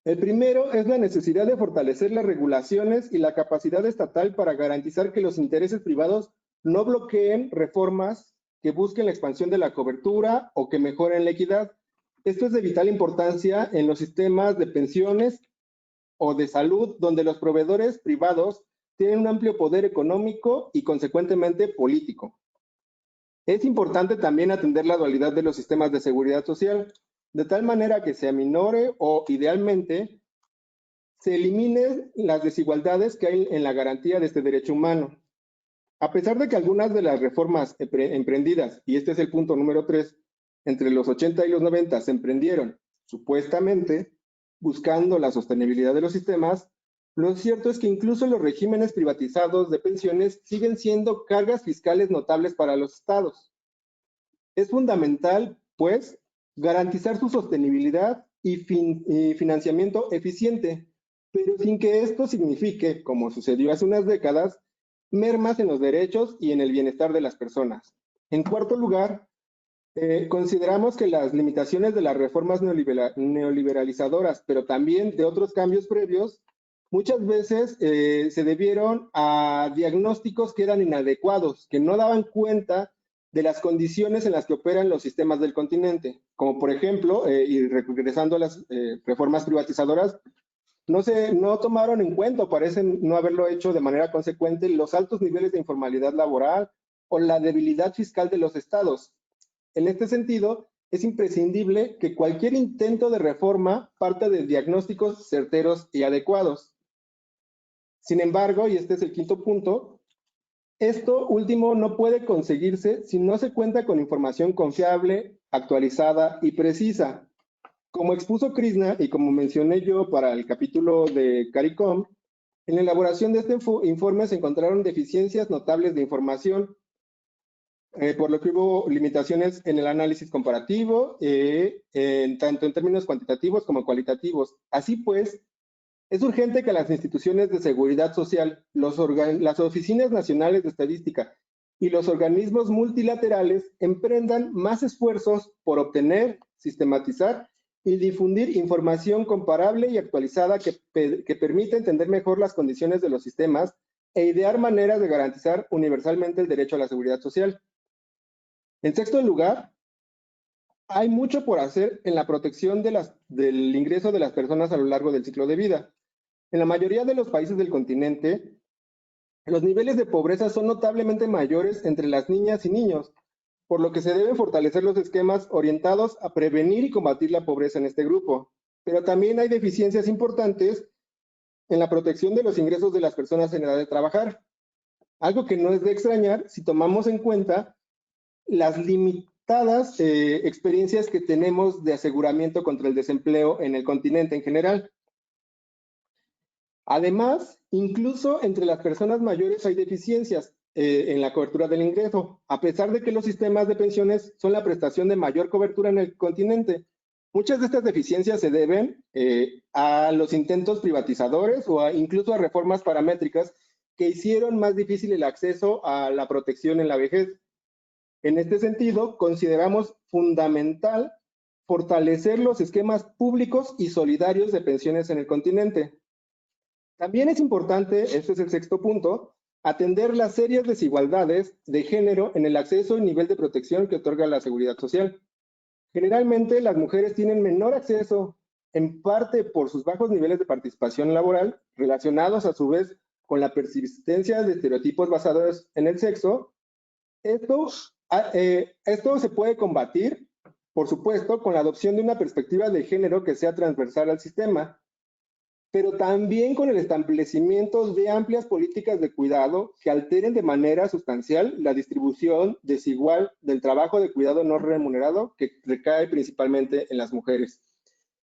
El primero es la necesidad de fortalecer las regulaciones y la capacidad estatal para garantizar que los intereses privados no bloqueen reformas que busquen la expansión de la cobertura o que mejoren la equidad. Esto es de vital importancia en los sistemas de pensiones o de salud, donde los proveedores privados tienen un amplio poder económico y consecuentemente político. Es importante también atender la dualidad de los sistemas de seguridad social, de tal manera que se aminore o idealmente se eliminen las desigualdades que hay en la garantía de este derecho humano. A pesar de que algunas de las reformas emprendidas, y este es el punto número 3, entre los 80 y los 90 se emprendieron supuestamente buscando la sostenibilidad de los sistemas, lo cierto es que incluso los regímenes privatizados de pensiones siguen siendo cargas fiscales notables para los estados. Es fundamental, pues, garantizar su sostenibilidad y financiamiento eficiente, pero sin que esto signifique, como sucedió hace unas décadas, mermas en los derechos y en el bienestar de las personas. En cuarto lugar, consideramos que las limitaciones de las reformas neoliberalizadoras, pero también de otros cambios previos, muchas veces se debieron a diagnósticos que eran inadecuados, que no daban cuenta de las condiciones en las que operan los sistemas del continente, como por ejemplo, y regresando a las reformas privatizadoras, no tomaron en cuenta, o parecen no haberlo hecho de manera consecuente, los altos niveles de informalidad laboral o la debilidad fiscal de los estados. En este sentido, es imprescindible que cualquier intento de reforma parta de diagnósticos certeros y adecuados. Sin embargo, y este es el quinto punto, esto último no puede conseguirse si no se cuenta con información confiable, actualizada y precisa. Como expuso Krishna y como mencioné yo para el capítulo de CARICOM, en la elaboración de este informe se encontraron deficiencias notables de información, por lo que hubo limitaciones en el análisis comparativo, tanto en términos cuantitativos como cualitativos. Así pues, es urgente que las instituciones de seguridad social, las oficinas nacionales de estadística y los organismos multilaterales emprendan más esfuerzos por obtener, sistematizar y difundir información comparable y actualizada que permita entender mejor las condiciones de los sistemas e idear maneras de garantizar universalmente el derecho a la seguridad social. En sexto lugar, hay mucho por hacer en la protección del ingreso de las personas a lo largo del ciclo de vida. En la mayoría de los países del continente, los niveles de pobreza son notablemente mayores entre las niñas y niños, por lo que se deben fortalecer los esquemas orientados a prevenir y combatir la pobreza en este grupo. Pero también hay deficiencias importantes en la protección de los ingresos de las personas en edad de trabajar, algo que no es de extrañar si tomamos en cuenta las limitadas experiencias que tenemos de aseguramiento contra el desempleo en el continente en general. Además, incluso entre las personas mayores hay deficiencias en la cobertura del ingreso, a pesar de que los sistemas de pensiones son la prestación de mayor cobertura en el continente. Muchas de estas deficiencias se deben a los intentos privatizadores o incluso a reformas paramétricas que hicieron más difícil el acceso a la protección en la vejez. En este sentido, consideramos fundamental fortalecer los esquemas públicos y solidarios de pensiones en el continente. También es importante, este es el sexto punto, atender las serias desigualdades de género en el acceso y nivel de protección que otorga la seguridad social. Generalmente las mujeres tienen menor acceso, en parte por sus bajos niveles de participación laboral, relacionados a su vez con la persistencia de estereotipos basados en el sexo. Esto se puede combatir, por supuesto, con la adopción de una perspectiva de género que sea transversal al sistema, pero también con el establecimiento de amplias políticas de cuidado que alteren de manera sustancial la distribución desigual del trabajo de cuidado no remunerado que recae principalmente en las mujeres.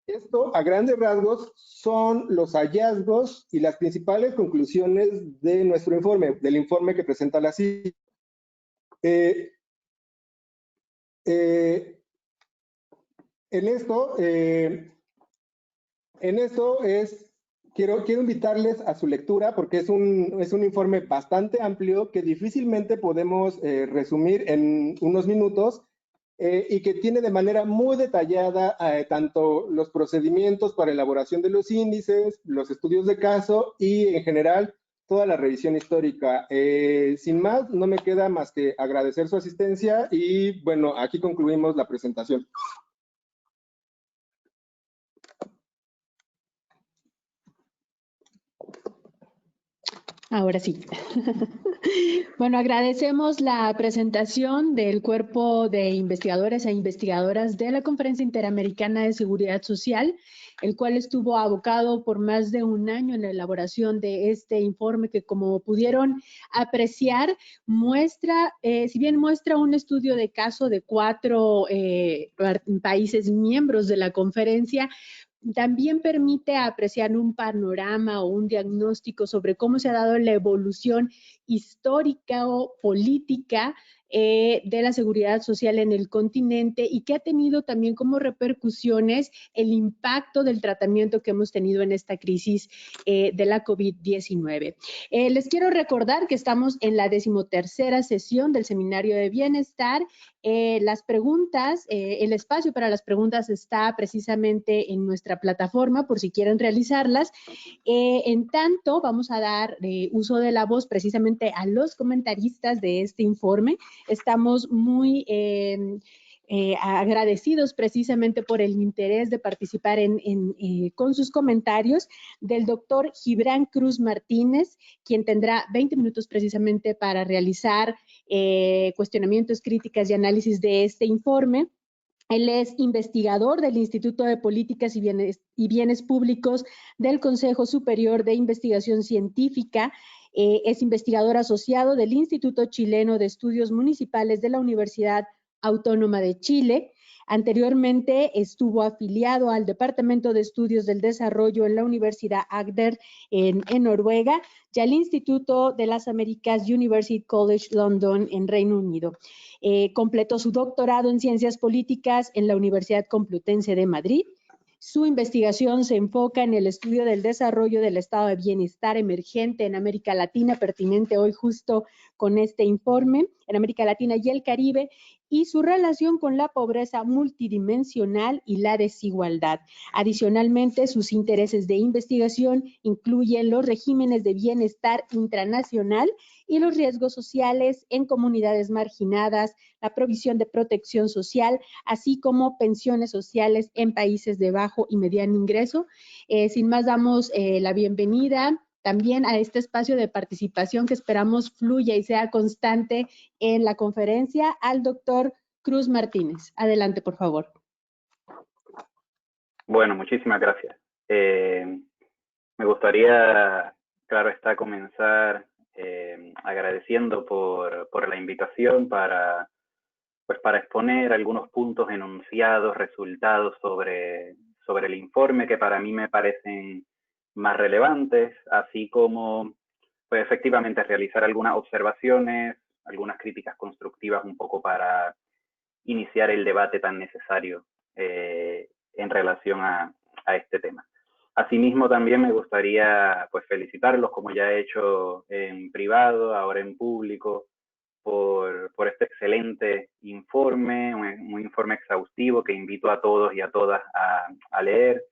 Esto, a grandes rasgos, son los hallazgos y las principales conclusiones de nuestro informe, del informe que presenta la CIE. Quiero invitarles a su lectura porque es un informe bastante amplio que difícilmente podemos resumir en unos minutos y que tiene de manera muy detallada tanto los procedimientos para elaboración de los índices, los estudios de caso y en general toda la revisión histórica. Sin más, no me queda más que agradecer su asistencia y bueno, aquí concluimos la presentación. Ahora sí. Bueno, agradecemos la presentación del cuerpo de investigadores e investigadoras de la Conferencia Interamericana de Seguridad Social, el cual estuvo abocado por más de un año en la elaboración de este informe que, como pudieron apreciar, muestra, si bien muestra un estudio de caso de 4 países miembros de la conferencia, también permite apreciar un panorama o un diagnóstico sobre cómo se ha dado la evolución histórica o política de la seguridad social en el continente y que ha tenido también como repercusiones el impacto del tratamiento que hemos tenido en esta crisis de la COVID-19. Les quiero recordar que estamos en la 13ª sesión del Seminario de Bienestar. Las preguntas, el espacio para las preguntas está precisamente en nuestra plataforma por si quieren realizarlas. En tanto, vamos a dar uso de la voz precisamente a los comentaristas de este informe. Estamos muy agradecidos precisamente por el interés de participar con sus comentarios del doctor Gibran Cruz Martínez, quien tendrá 20 minutos precisamente para realizar cuestionamientos, críticas y análisis de este informe. Él es investigador del Instituto de Políticas y Bienes Públicos del Consejo Superior de Investigación Científica. Es investigador asociado del Instituto Chileno de Estudios Municipales de la Universidad Autónoma de Chile. Anteriormente estuvo afiliado al Departamento de Estudios del Desarrollo en la Universidad Agder en Noruega y al Instituto de las Américas University College London en Reino Unido. Completó su doctorado en Ciencias Políticas en la Universidad Complutense de Madrid. Su investigación se enfoca en el estudio del desarrollo del estado de bienestar emergente en América Latina, pertinente hoy justo con este informe, en América Latina y el Caribe, y su relación con la pobreza multidimensional y la desigualdad. Adicionalmente, sus intereses de investigación incluyen los regímenes de bienestar intranacional y los riesgos sociales en comunidades marginadas, la provisión de protección social, así como pensiones sociales en países de bajo y mediano ingreso. Sin más, damos la bienvenida también a este espacio de participación que esperamos fluya y sea constante en la conferencia al doctor Cruz Martínez. Adelante, por favor. Bueno, muchísimas gracias. Me gustaría, claro está, comenzar agradeciendo por la invitación para exponer algunos puntos enunciados, resultados sobre el informe que para mí me parecen más relevantes, así como pues efectivamente realizar algunas observaciones, algunas críticas constructivas un poco para iniciar el debate tan necesario en relación a este tema. Asimismo, también me gustaría pues felicitarlos, como ya he hecho en privado, ahora en público, por este excelente informe, un informe exhaustivo que invito a todos y a todas a leer,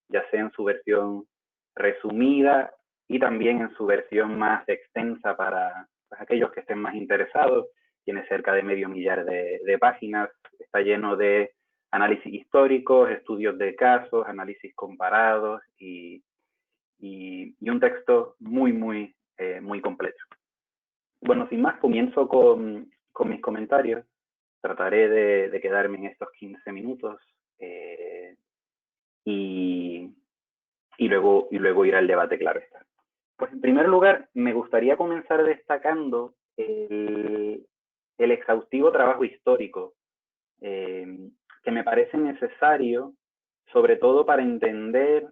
ya sea en su versión resumida y también en su versión más extensa para pues, aquellos que estén más interesados. Tiene cerca de medio millar de páginas, está lleno de análisis históricos, estudios de casos, análisis comparados y un texto muy completo. Bueno, sin más, comienzo con mis comentarios. Trataré de quedarme en estos 15 minutos y luego ir al debate, claro está. Pues en primer lugar, me gustaría comenzar destacando el exhaustivo trabajo histórico que me parece necesario, sobre todo para entender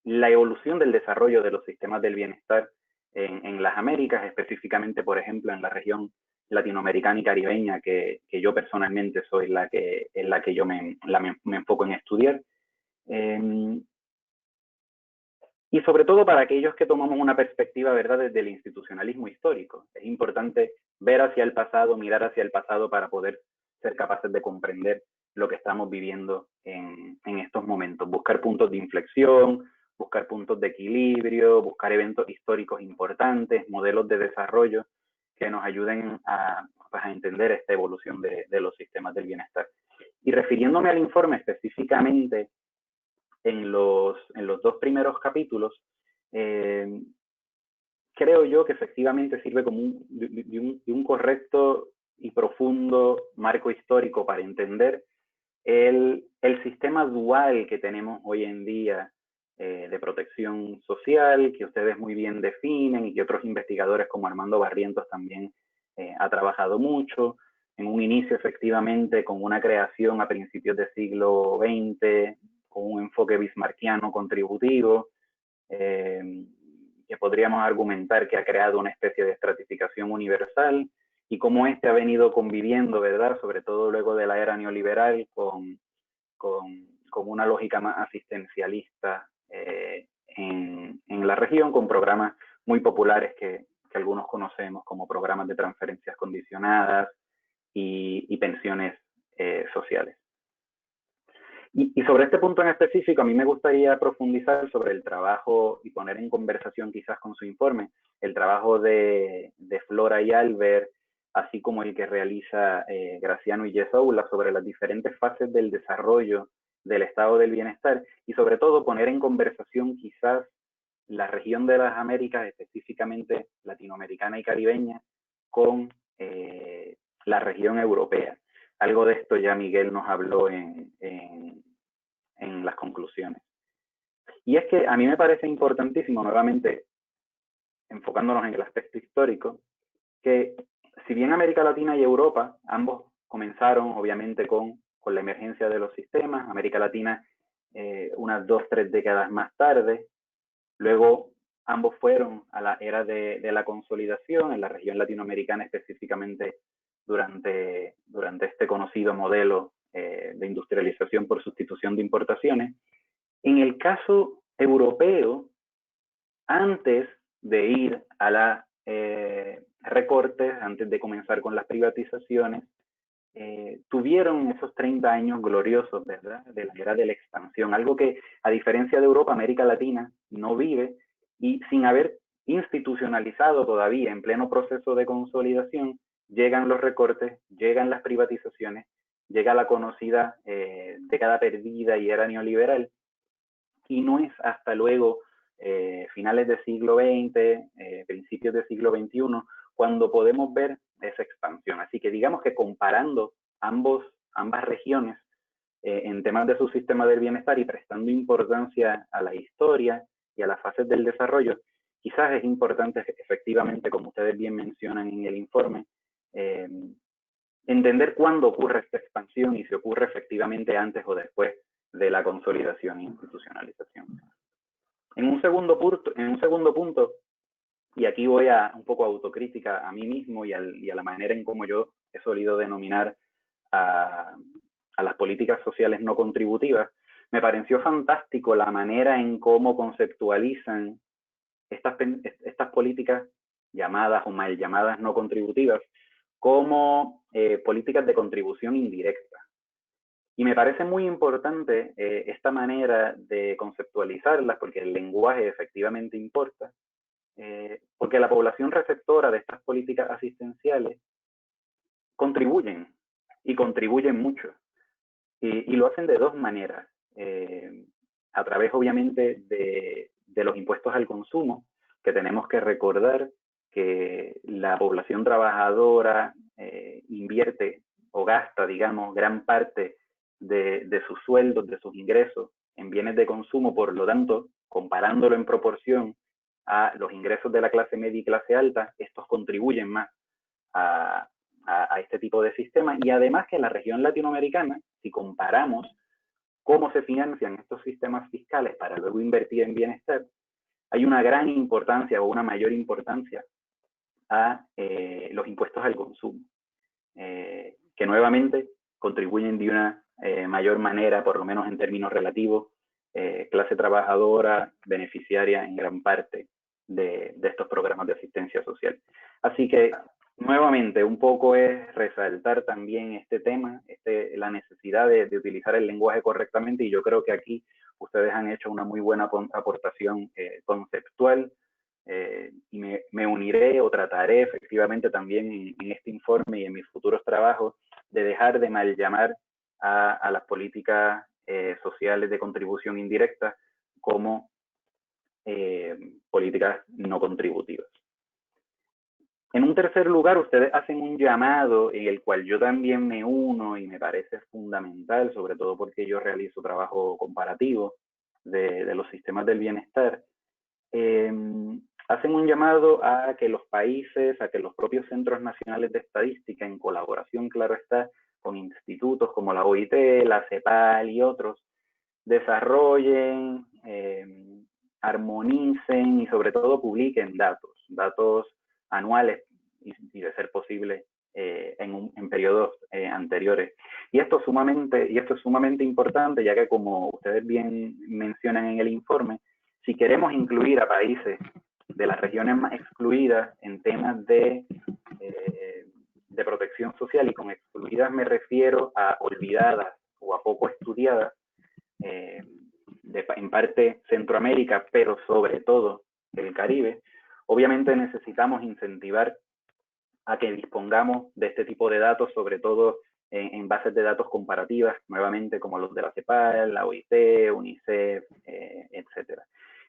la evolución del desarrollo de los sistemas del bienestar en las Américas, específicamente, por ejemplo, en la región latinoamericana y caribeña, que yo personalmente soy en la que yo me enfoco en estudiar. Y sobre todo para aquellos que tomamos una perspectiva, ¿verdad?, desde el institucionalismo histórico. Es importante ver hacia el pasado, mirar hacia el pasado para poder ser capaces de comprender lo que estamos viviendo en estos momentos. Buscar puntos de inflexión, buscar puntos de equilibrio, buscar eventos históricos importantes, modelos de desarrollo que nos ayuden a entender esta evolución de los sistemas del bienestar. Y refiriéndome al informe específicamente, en los 2 primeros capítulos, creo yo que efectivamente sirve como un correcto y profundo marco histórico para entender el sistema dual que tenemos hoy en día de protección social, que ustedes muy bien definen y que otros investigadores como Armando Barrientos también ha trabajado mucho. En un inicio, efectivamente, con una creación a principios del siglo XX, con un enfoque bismarckiano contributivo, que podríamos argumentar que ha creado una especie de estratificación universal, y cómo este ha venido conviviendo, ¿verdad?, sobre todo luego de la era neoliberal, con una lógica más asistencialista en la región, con programas muy populares que algunos conocemos como programas de transferencias condicionadas y pensiones sociales. Y sobre este punto en específico, a mí me gustaría profundizar sobre el trabajo y poner en conversación quizás con su informe el trabajo de Flora y Albert, así como el que realiza Graciano y Yesoula sobre las diferentes fases del desarrollo del estado del bienestar, y sobre todo poner en conversación quizás la región de las Américas, específicamente latinoamericana y caribeña, con la región europea. Algo de esto ya Miguel nos habló en las conclusiones. Y es que a mí me parece importantísimo, nuevamente, enfocándonos en el aspecto histórico, que si bien América Latina y Europa, ambos comenzaron obviamente con la emergencia de los sistemas, América Latina unas 2-3 décadas más tarde, luego ambos fueron a la era de la consolidación, en la región latinoamericana específicamente durante este conocido modelo de industrialización por sustitución de importaciones. En el caso europeo, antes de ir a la recortes, antes de comenzar con las privatizaciones, tuvieron esos 30 años gloriosos, ¿verdad?, de la era de la expansión, algo que a diferencia de Europa, América Latina no vive, y sin haber institucionalizado todavía, en pleno proceso de consolidación, llegan los recortes, llegan las privatizaciones, llega la conocida década perdida y era neoliberal, y no es hasta luego finales del siglo XX, principios del siglo XXI, cuando podemos ver esa expansión. Así que digamos que comparando ambas regiones en temas de su sistema del bienestar y prestando importancia a la historia y a las fases del desarrollo, quizás es importante efectivamente, como ustedes bien mencionan en el informe, entender cuándo ocurre esta expansión y si ocurre efectivamente antes o después de la consolidación e institucionalización. En un segundo punto, y aquí voy a un poco autocrítica a mí mismo y a la manera en cómo yo he solido denominar a las políticas sociales no contributivas, me pareció fantástico la manera en cómo conceptualizan estas políticas llamadas o mal llamadas no contributivas como políticas de contribución indirecta. Y me parece muy importante esta manera de conceptualizarlas, porque el lenguaje efectivamente importa, porque la población receptora de estas políticas asistenciales contribuyen, y contribuyen mucho. y lo hacen de dos maneras. A través, obviamente, de los impuestos al consumo, que tenemos que recordar que la población trabajadora invierte o gasta, digamos, gran parte de sus sueldos, de sus ingresos en bienes de consumo. Por lo tanto, comparándolo en proporción a los ingresos de la clase media y clase alta, estos contribuyen más a este tipo de sistemas. Y además que en la región latinoamericana, si comparamos cómo se financian estos sistemas fiscales para luego invertir en bienestar, hay una gran importancia o una mayor importancia a los impuestos al consumo, que nuevamente contribuyen de una mayor manera, por lo menos en términos relativos, clase trabajadora, beneficiaria en gran parte de estos programas de asistencia social. Así que, nuevamente, un poco es resaltar también este tema, la necesidad de utilizar el lenguaje correctamente, y yo creo que aquí ustedes han hecho una muy buena aportación conceptual, y me uniré o trataré efectivamente también en este informe y en mis futuros trabajos de dejar de mal llamar a las políticas sociales de contribución indirecta como políticas no contributivas. En un tercer lugar, ustedes hacen un llamado en el cual yo también me uno y me parece fundamental, sobre todo porque yo realizo trabajo comparativo de los sistemas del bienestar. Hacen un llamado a que los países, a que los propios centros nacionales de estadística, en colaboración, claro está, con institutos como la OIT, la CEPAL y otros, desarrollen, armonicen y sobre todo publiquen datos anuales y de ser posible en periodos anteriores. Y esto es sumamente importante, ya que, como ustedes bien mencionan en el informe, si queremos incluir a países de las regiones más excluidas en temas de protección social, y con excluidas me refiero a olvidadas o a poco estudiadas, en parte Centroamérica, pero sobre todo el Caribe, obviamente necesitamos incentivar a que dispongamos de este tipo de datos, sobre todo en bases de datos comparativas, nuevamente como los de la CEPAL, la OIT, UNICEF, etcétera.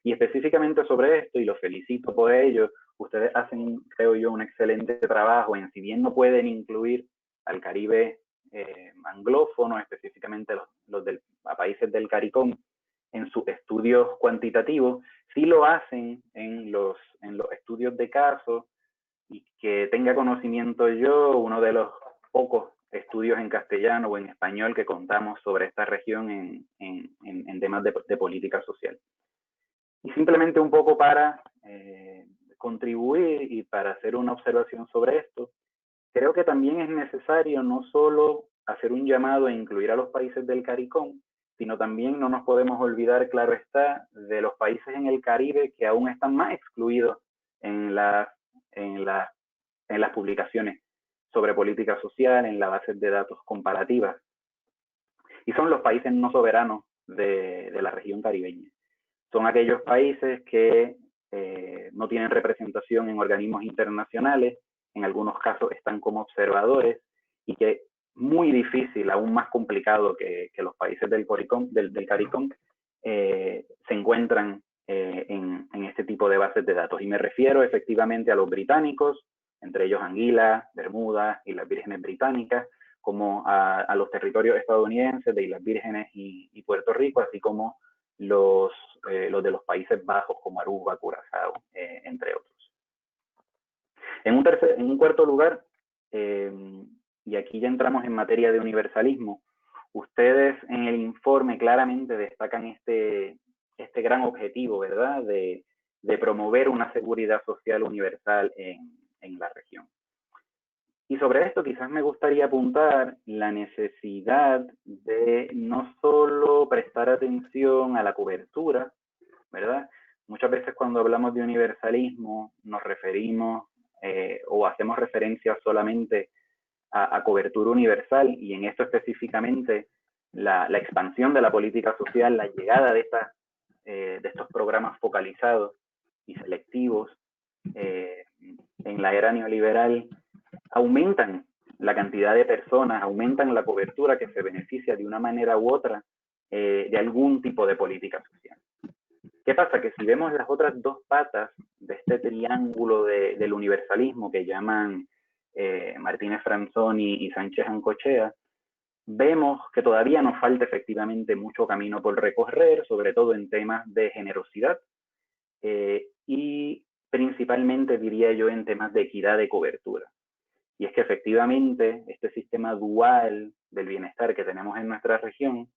Y específicamente sobre esto, y los felicito por ello, ustedes hacen, creo yo, un excelente trabajo en, si bien no pueden incluir al Caribe anglófono, específicamente a países del CARICOM, en sus estudios cuantitativos, sí lo hacen en los estudios de caso, y que tenga conocimiento yo, uno de los pocos estudios en castellano o en español que contamos sobre esta región en temas de política social. Y simplemente un poco para contribuir y para hacer una observación sobre esto, creo que también es necesario no solo hacer un llamado e incluir a los países del CARICOM, sino también no nos podemos olvidar, claro está, de los países en el Caribe que aún están más excluidos en las publicaciones sobre política social, en las bases de datos comparativas. Y son los países no soberanos de la región caribeña. Son aquellos países que no tienen representación en organismos internacionales, en algunos casos están como observadores, y que es muy difícil, aún más complicado que los países del CARICOM, se encuentran en este tipo de bases de datos. Y me refiero efectivamente a los británicos, entre ellos Anguila, Bermuda, Islas Vírgenes Británicas, como a los territorios estadounidenses de Islas Vírgenes y Puerto Rico, así como los de los Países Bajos, como Aruba, Curazao, entre otros. En un cuarto lugar, y aquí ya entramos en materia de universalismo, ustedes en el informe claramente destacan este gran objetivo, ¿verdad?, de promover una seguridad social universal en la región. Y sobre esto quizás me gustaría apuntar la necesidad de no solo prestar atención a la cobertura, ¿verdad? Muchas veces cuando hablamos de universalismo nos referimos o hacemos referencia solamente a cobertura universal, y en esto específicamente la expansión de la política social, la llegada de estos programas focalizados y selectivos en la era neoliberal aumentan la cantidad de personas, aumentan la cobertura que se beneficia de una manera u otra de algún tipo de política social. ¿Qué pasa? Que si vemos las otras dos patas de este triángulo del universalismo que llaman Martínez Franzoni y Sánchez Ancochea, vemos que todavía nos falta efectivamente mucho camino por recorrer, sobre todo en temas de generosidad y principalmente, diría yo, en temas de equidad de cobertura. Y es que efectivamente este sistema dual del bienestar que tenemos en nuestra región,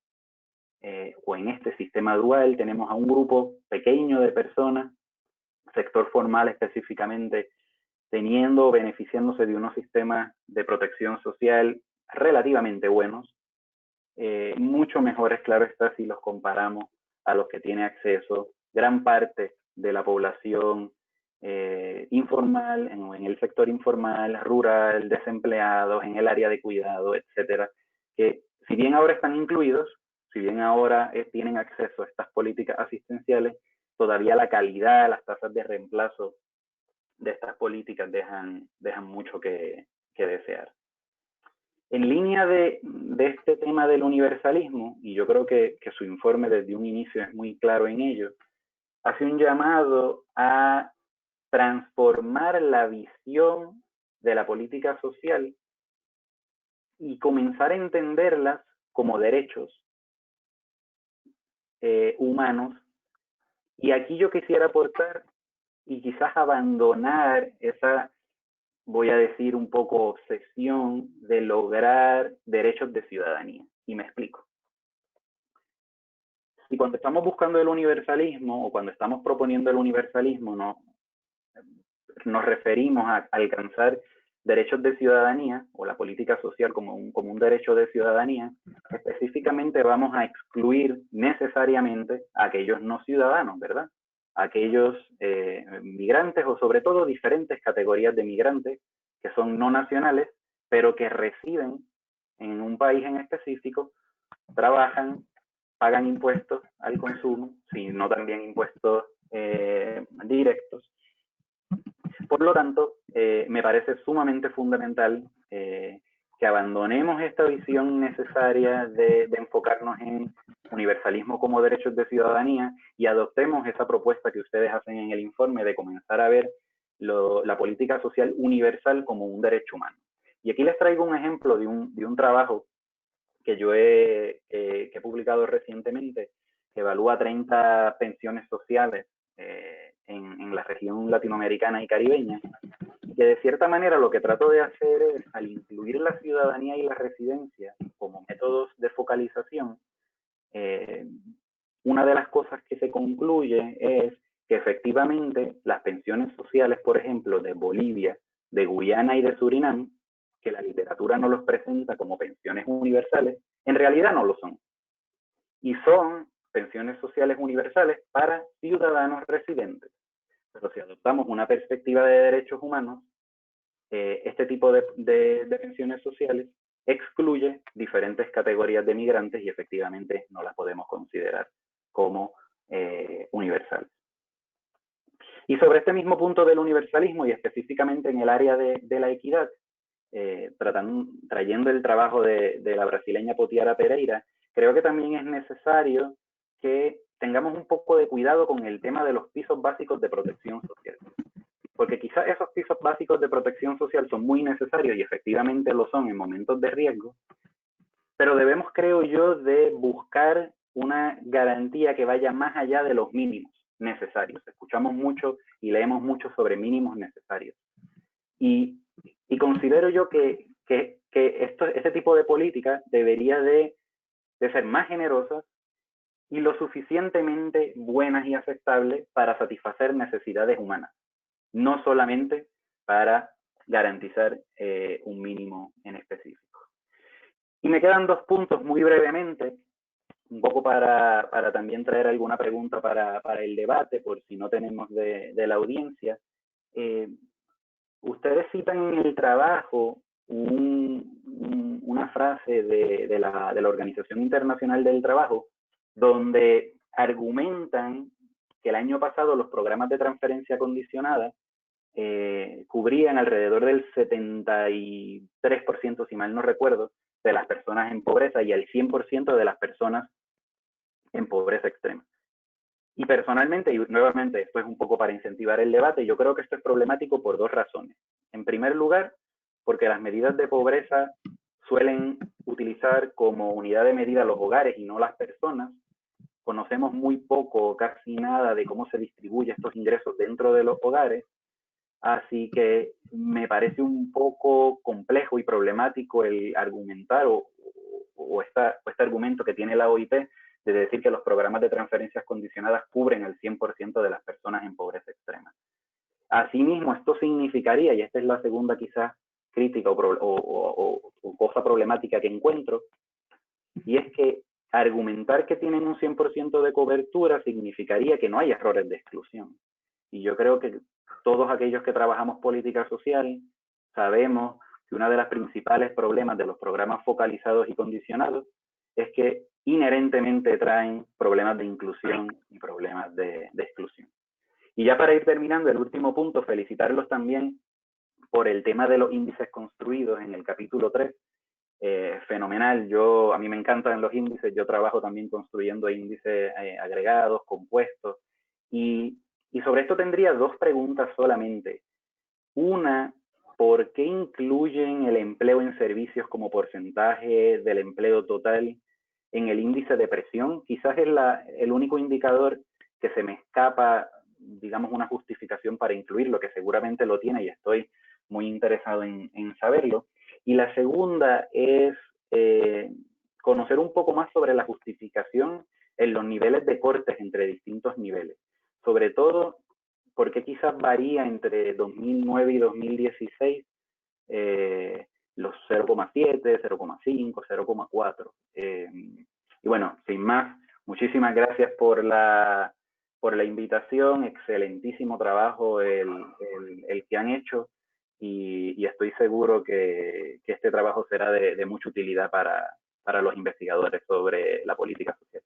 o en este sistema dual tenemos a un grupo pequeño de personas, sector formal específicamente, teniendo o beneficiándose de unos sistemas de protección social relativamente buenos, mucho mejores, claro está, si los comparamos a los que tiene acceso gran parte de la población informal, en el sector informal, rural, desempleados, en el área de cuidado, etcétera, que si bien ahora están incluidos, si bien ahora tienen acceso a estas políticas asistenciales, todavía la calidad, las tasas de reemplazo de estas políticas dejan mucho que desear. En línea de este tema del universalismo, y yo creo que su informe desde un inicio es muy claro en ello, hace un llamado a transformar la visión de la política social y comenzar a entenderlas como derechos humanos. Y aquí yo quisiera aportar y quizás abandonar esa, voy a decir un poco, obsesión de lograr derechos de ciudadanía. Y me explico. Y cuando estamos buscando el universalismo o cuando estamos proponiendo el universalismo, nos referimos a alcanzar derechos de ciudadanía o la política social como un derecho de ciudadanía, específicamente vamos a excluir necesariamente a aquellos no ciudadanos, ¿verdad? Aquellos migrantes o sobre todo diferentes categorías de migrantes que son no nacionales, pero que residen en un país en específico, trabajan, pagan impuestos al consumo, sino también impuestos directos. Por lo tanto, me parece sumamente fundamental que abandonemos esta visión necesaria de enfocarnos en universalismo como derechos de ciudadanía y adoptemos esa propuesta que ustedes hacen en el informe de comenzar a ver la política social universal como un derecho humano. Y aquí les traigo un ejemplo de un trabajo que yo he publicado recientemente, que evalúa 30 pensiones sociales en la región latinoamericana y caribeña, que de cierta manera lo que trato de hacer es, al incluir la ciudadanía y la residencia como métodos de focalización, una de las cosas que se concluye es que efectivamente las pensiones sociales, por ejemplo, de Bolivia, de Guyana y de Surinam, que la literatura no los presenta como pensiones universales, en realidad no lo son. Y son pensiones sociales universales para ciudadanos residentes. Pero si adoptamos una perspectiva de derechos humanos, este tipo de pensiones sociales excluye diferentes categorías de migrantes y efectivamente no las podemos considerar como universales. Y sobre este mismo punto del universalismo y específicamente en el área de la equidad, trayendo el trabajo de la brasileña Potiara Pereira, creo que también es necesario que tengamos un poco de cuidado con el tema de los pisos básicos de protección social. Porque quizás esos pisos básicos de protección social son muy necesarios y efectivamente lo son en momentos de riesgo, pero debemos, creo yo, de buscar una garantía que vaya más allá de los mínimos necesarios. Escuchamos mucho y leemos mucho sobre mínimos necesarios. Y considero yo que este tipo de política debería de ser más generosas y lo suficientemente buenas y aceptables para satisfacer necesidades humanas, no solamente para garantizar un mínimo en específico. Y me quedan dos puntos muy brevemente, un poco para también traer alguna pregunta para el debate, por si no tenemos de la audiencia. Ustedes citan en el trabajo una frase de la Organización Internacional del Trabajo, donde argumentan que el año pasado los programas de transferencia condicionada cubrían alrededor del 73%, si mal no recuerdo, de las personas en pobreza y el 100% de las personas en pobreza extrema. Y personalmente, y nuevamente esto es un poco para incentivar el debate, yo creo que esto es problemático por dos razones. En primer lugar, porque las medidas de pobreza suelen utilizar como unidad de medida los hogares y no las personas. Conocemos muy poco, casi nada, de cómo se distribuyen estos ingresos dentro de los hogares. Así que me parece un poco complejo y problemático el argumentar o este argumento que tiene la OIT de decir que los programas de transferencias condicionadas cubren el 100% de las personas en pobreza extrema. Asimismo, esto significaría, y esta es la segunda quizás crítica o cosa problemática que encuentro, y es que argumentar que tienen un 100% de cobertura significaría que no hay errores de exclusión. Y yo creo que todos aquellos que trabajamos política social sabemos que uno de los principales problemas de los programas focalizados y condicionados es que inherentemente traen problemas de inclusión y problemas de exclusión. Y ya para ir terminando, el último punto, felicitarlos también por el tema de los índices construidos en el capítulo 3. Fenomenal, a mí me encantan los índices, yo trabajo también construyendo índices agregados, compuestos, y sobre esto tendría dos preguntas solamente. Una, ¿por qué incluyen el empleo en servicios como porcentaje del empleo total en el índice de presión? Quizás es el único indicador que se me escapa, digamos, una justificación para incluirlo, que seguramente lo tiene y estoy muy interesado en saberlo. Y la segunda es conocer un poco más sobre la justificación en los niveles de cortes entre distintos niveles. Sobre todo, porque quizás varía entre 2009 y 2016 los 0,7, 0,5, 0,4. Y bueno, sin más, muchísimas gracias por la invitación, excelentísimo trabajo el que han hecho. Y estoy seguro que este trabajo será de mucha utilidad para los investigadores sobre la política social.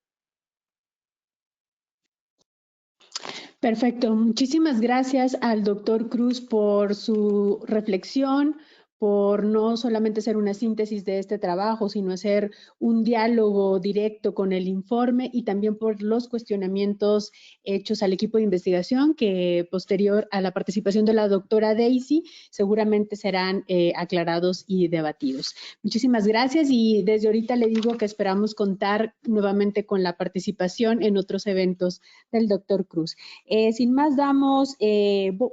Perfecto. Muchísimas gracias al doctor Cruz por su reflexión, por no solamente ser una síntesis de este trabajo, sino hacer un diálogo directo con el informe y también por los cuestionamientos hechos al equipo de investigación que posterior a la participación de la doctora Daisy seguramente serán aclarados y debatidos. Muchísimas gracias y desde ahorita le digo que esperamos contar nuevamente con la participación en otros eventos del doctor Cruz. Sin más, damos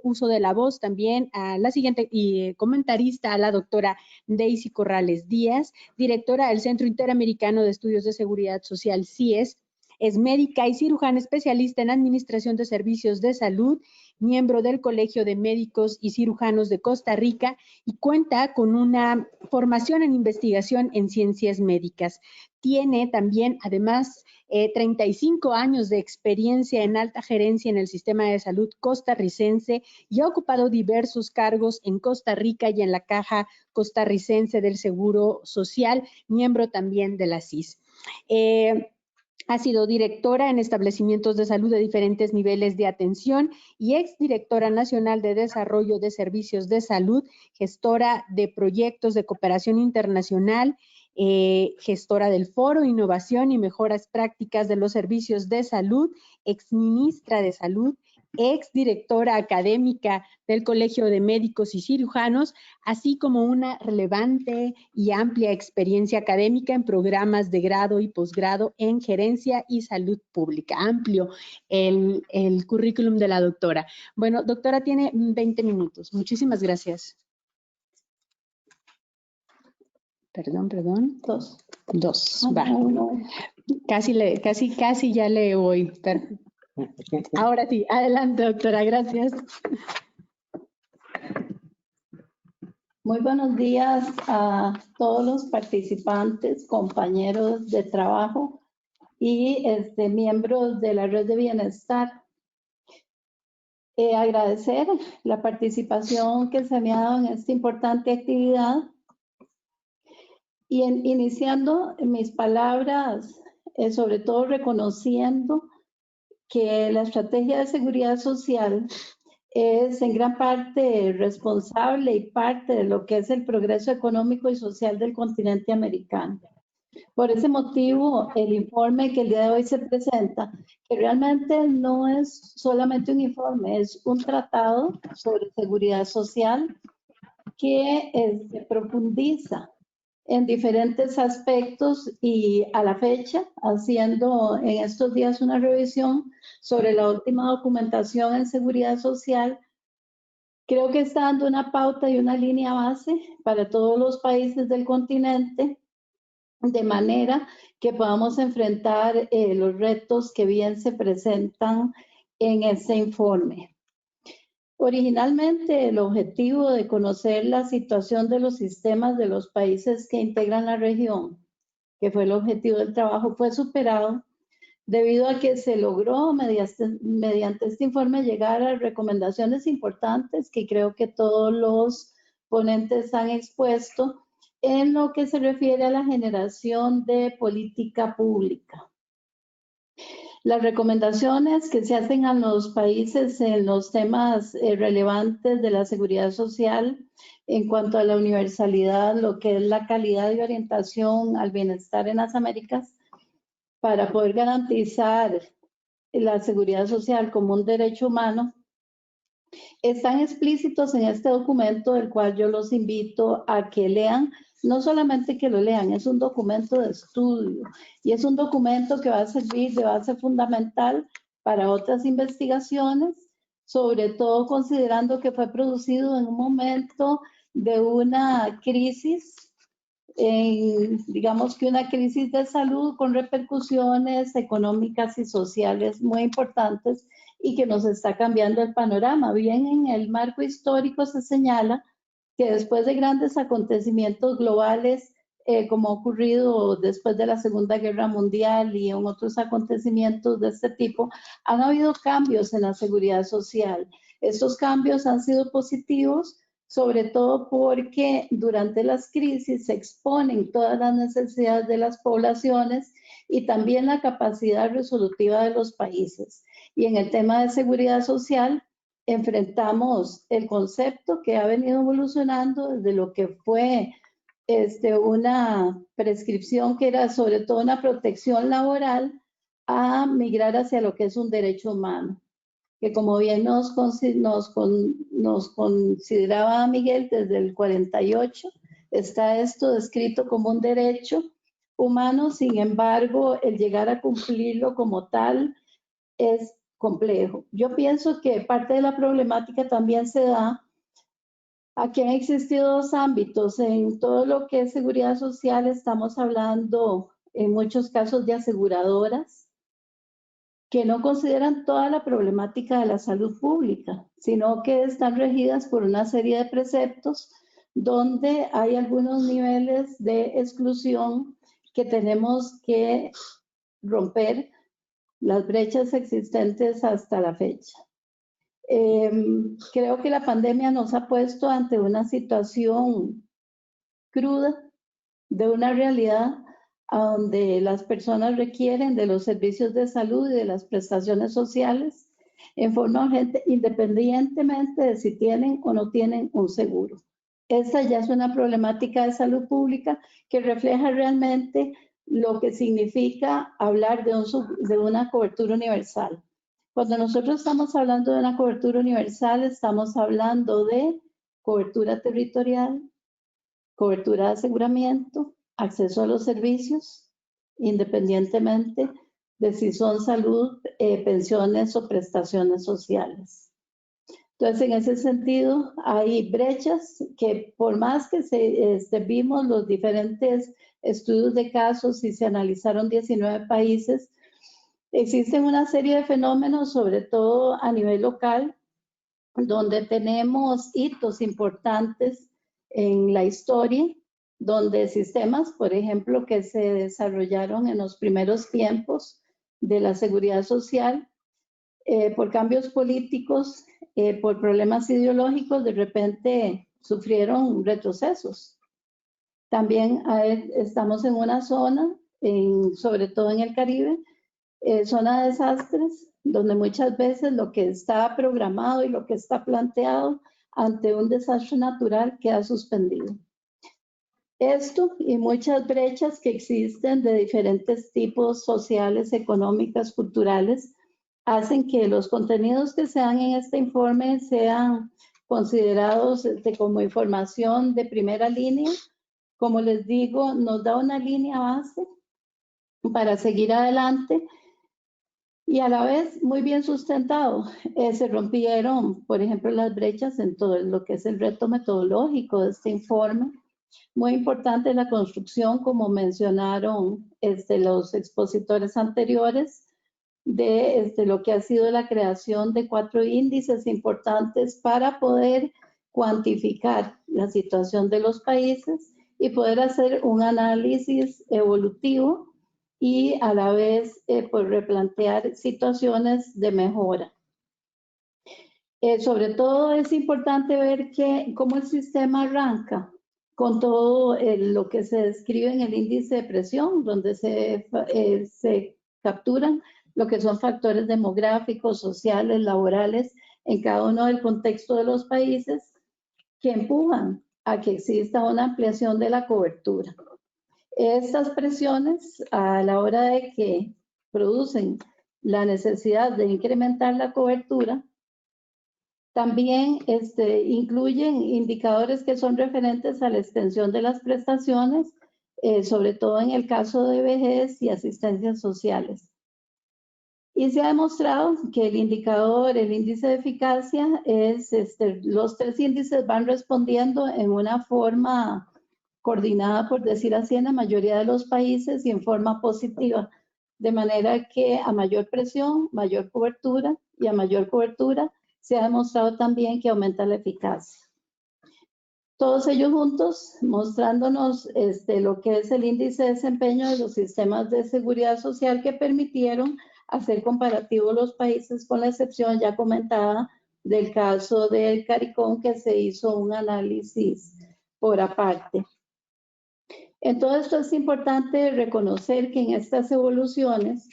uso de la voz también a la siguiente comentarista, a la doctora Daisy Corrales Díaz, directora del Centro Interamericano de Estudios de Seguridad Social, CIES. Es médica y cirujana especialista en Administración de Servicios de Salud, miembro del Colegio de Médicos y Cirujanos de Costa Rica y cuenta con una formación en investigación en ciencias médicas. Tiene también, además, 35 años de experiencia en alta gerencia en el sistema de salud costarricense y ha ocupado diversos cargos en Costa Rica y en la Caja Costarricense del Seguro Social, miembro también de la CIS. Ha sido directora en establecimientos de salud de diferentes niveles de atención y exdirectora nacional de desarrollo de servicios de salud, gestora de proyectos de cooperación internacional, gestora del Foro Innovación y Mejoras Prácticas de los Servicios de Salud, exministra de Salud, exdirectora académica del Colegio de Médicos y Cirujanos, así como una relevante y amplia experiencia académica en programas de grado y posgrado en gerencia y salud pública. Amplio el currículum de la doctora. Bueno, doctora, tiene 20 minutos. Muchísimas gracias. Perdón. Dos. Va. Casi ya le voy. Ahora sí, adelante, doctora, gracias. Muy buenos días a todos los participantes, compañeros de trabajo y miembros de la Red de Bienestar. Agradecer la participación que se me ha dado en esta importante actividad y iniciando mis palabras, sobre todo reconociendo que la estrategia de seguridad social es en gran parte responsable y parte de lo que es el progreso económico y social del continente americano. Por ese motivo, el informe que el día de hoy se presenta, que realmente no es solamente un informe, es un tratado sobre seguridad social que profundiza en diferentes aspectos y a la fecha, haciendo en estos días una revisión sobre la última documentación en seguridad social, creo que está dando una pauta y una línea base para todos los países del continente, de manera que podamos enfrentar los retos que bien se presentan en este informe. Originalmente, el objetivo de conocer la situación de los sistemas de los países que integran la región, que fue el objetivo del trabajo, fue superado debido a que se logró mediante este informe llegar a recomendaciones importantes que creo que todos los ponentes han expuesto en lo que se refiere a la generación de política pública. Las recomendaciones que se hacen a los países en los temas relevantes de la seguridad social en cuanto a la universalidad, lo que es la calidad y orientación al bienestar en las Américas, para poder garantizar la seguridad social como un derecho humano, están explícitos en este documento, del cual yo los invito a que lean. No solamente que lo lean, es un documento de estudio y es un documento que va a servir de base fundamental para otras investigaciones, sobre todo considerando que fue producido en un momento de una crisis, digamos que una crisis de salud con repercusiones económicas y sociales muy importantes y que nos está cambiando el panorama. Bien, en el marco histórico se señala que después de grandes acontecimientos globales, como ha ocurrido después de la Segunda Guerra Mundial y en otros acontecimientos de este tipo, han habido cambios en la seguridad social. Estos cambios han sido positivos, sobre todo porque durante las crisis se exponen todas las necesidades de las poblaciones y también la capacidad resolutiva de los países. Y en el tema de seguridad social, enfrentamos el concepto que ha venido evolucionando desde lo que fue una prescripción que era sobre todo una protección laboral a migrar hacia lo que es un derecho humano, que como bien nos consideraba Miguel desde el 48, está esto descrito como un derecho humano. Sin embargo, el llegar a cumplirlo como tal es complejo. Yo pienso que parte de la problemática también se da a que han existido dos ámbitos. En todo lo que es seguridad social estamos hablando en muchos casos de aseguradoras que no consideran toda la problemática de la salud pública, sino que están regidas por una serie de preceptos donde hay algunos niveles de exclusión que tenemos que romper las brechas existentes hasta la fecha. Creo que la pandemia nos ha puesto ante una situación cruda de una realidad a donde las personas requieren de los servicios de salud y de las prestaciones sociales en forma urgente, independientemente de si tienen o no tienen un seguro. Esta ya es una problemática de salud pública que refleja realmente lo que significa hablar de una cobertura universal. Cuando nosotros estamos hablando de una cobertura universal, estamos hablando de cobertura territorial, cobertura de aseguramiento, acceso a los servicios, independientemente de si son salud, pensiones o prestaciones sociales. Entonces, en ese sentido, hay brechas que por más que vimos los diferentes estudios de casos y se analizaron 19 países, existen una serie de fenómenos, sobre todo a nivel local, donde tenemos hitos importantes en la historia, donde sistemas, por ejemplo, que se desarrollaron en los primeros tiempos de la seguridad social, por cambios políticos, por problemas ideológicos, de repente sufrieron retrocesos. También estamos en una zona, sobre todo en el Caribe, zona de desastres, donde muchas veces lo que está programado y lo que está planteado ante un desastre natural queda suspendido. Esto y muchas brechas que existen de diferentes tipos sociales, económicas, culturales, hacen que los contenidos que se dan en este informe sean considerados como información de primera línea. Como les digo, nos da una línea base para seguir adelante y a la vez muy bien sustentado. Se rompieron, por ejemplo, las brechas en todo lo que es el reto metodológico de este informe. Muy importante la construcción, como mencionaron los expositores anteriores, de lo que ha sido la creación de 4 índices importantes para poder cuantificar la situación de los países y poder hacer un análisis evolutivo y a la vez pues replantear situaciones de mejora. Sobre todo es importante ver cómo el sistema arranca con todo lo que se describe en el índice de presión, donde se capturan lo que son factores demográficos, sociales, laborales, en cada uno del contexto de los países, que empujan a que exista una ampliación de la cobertura. Estas presiones, a la hora de que producen la necesidad de incrementar la cobertura, también incluyen indicadores que son referentes a la extensión de las prestaciones, sobre todo en el caso de vejez y asistencias sociales. Y se ha demostrado que el indicador, el índice de eficacia, los 3 índices van respondiendo en una forma coordinada, por decir así, en la mayoría de los países y en forma positiva. De manera que a mayor presión, mayor cobertura, y a mayor cobertura se ha demostrado también que aumenta la eficacia. Todos ellos juntos mostrándonos lo que es el índice de desempeño de los sistemas de seguridad social que permitieron hacer comparativo los países, con la excepción ya comentada del caso del CARICOM, que se hizo un análisis por aparte. En todo esto es importante reconocer que en estas evoluciones,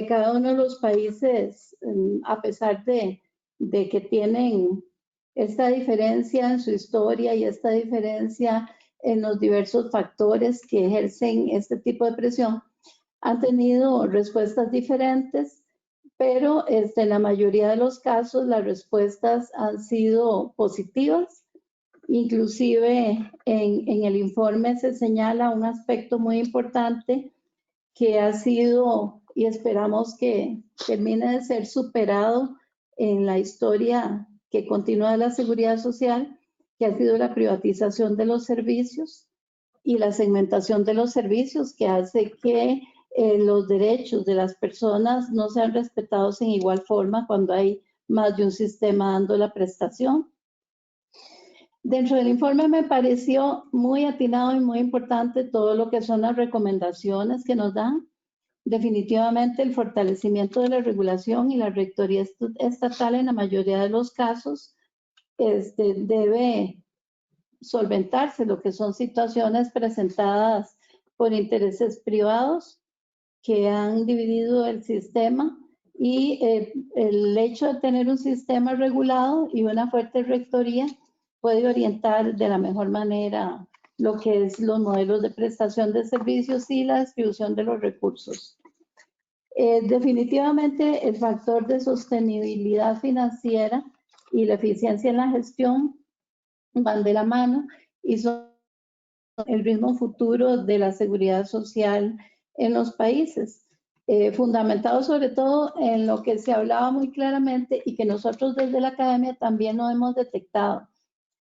cada uno de los países, a pesar de que tienen esta diferencia en su historia y esta diferencia en los diversos factores que ejercen este tipo de presión, han tenido respuestas diferentes, pero en la mayoría de los casos las respuestas han sido positivas. Inclusive en el informe se señala un aspecto muy importante que ha sido, y esperamos que termine de ser superado en la historia que continúa de la seguridad social, que ha sido la privatización de los servicios y la segmentación de los servicios, que hace que los derechos de las personas no sean respetados en igual forma cuando hay más de un sistema dando la prestación. Dentro del informe me pareció muy atinado y muy importante todo lo que son las recomendaciones que nos dan. Definitivamente el fortalecimiento de la regulación y la rectoría estatal en la mayoría de los casos debe solventarse lo que son situaciones presentadas por intereses privados que han dividido el sistema, y el hecho de tener un sistema regulado y una fuerte rectoría puede orientar de la mejor manera lo que es los modelos de prestación de servicios y la distribución de los recursos. Definitivamente el factor de sostenibilidad financiera y la eficiencia en la gestión van de la mano y son el ritmo futuro de la seguridad social en los países, fundamentado sobre todo en lo que se hablaba muy claramente y que nosotros desde la academia también lo hemos detectado,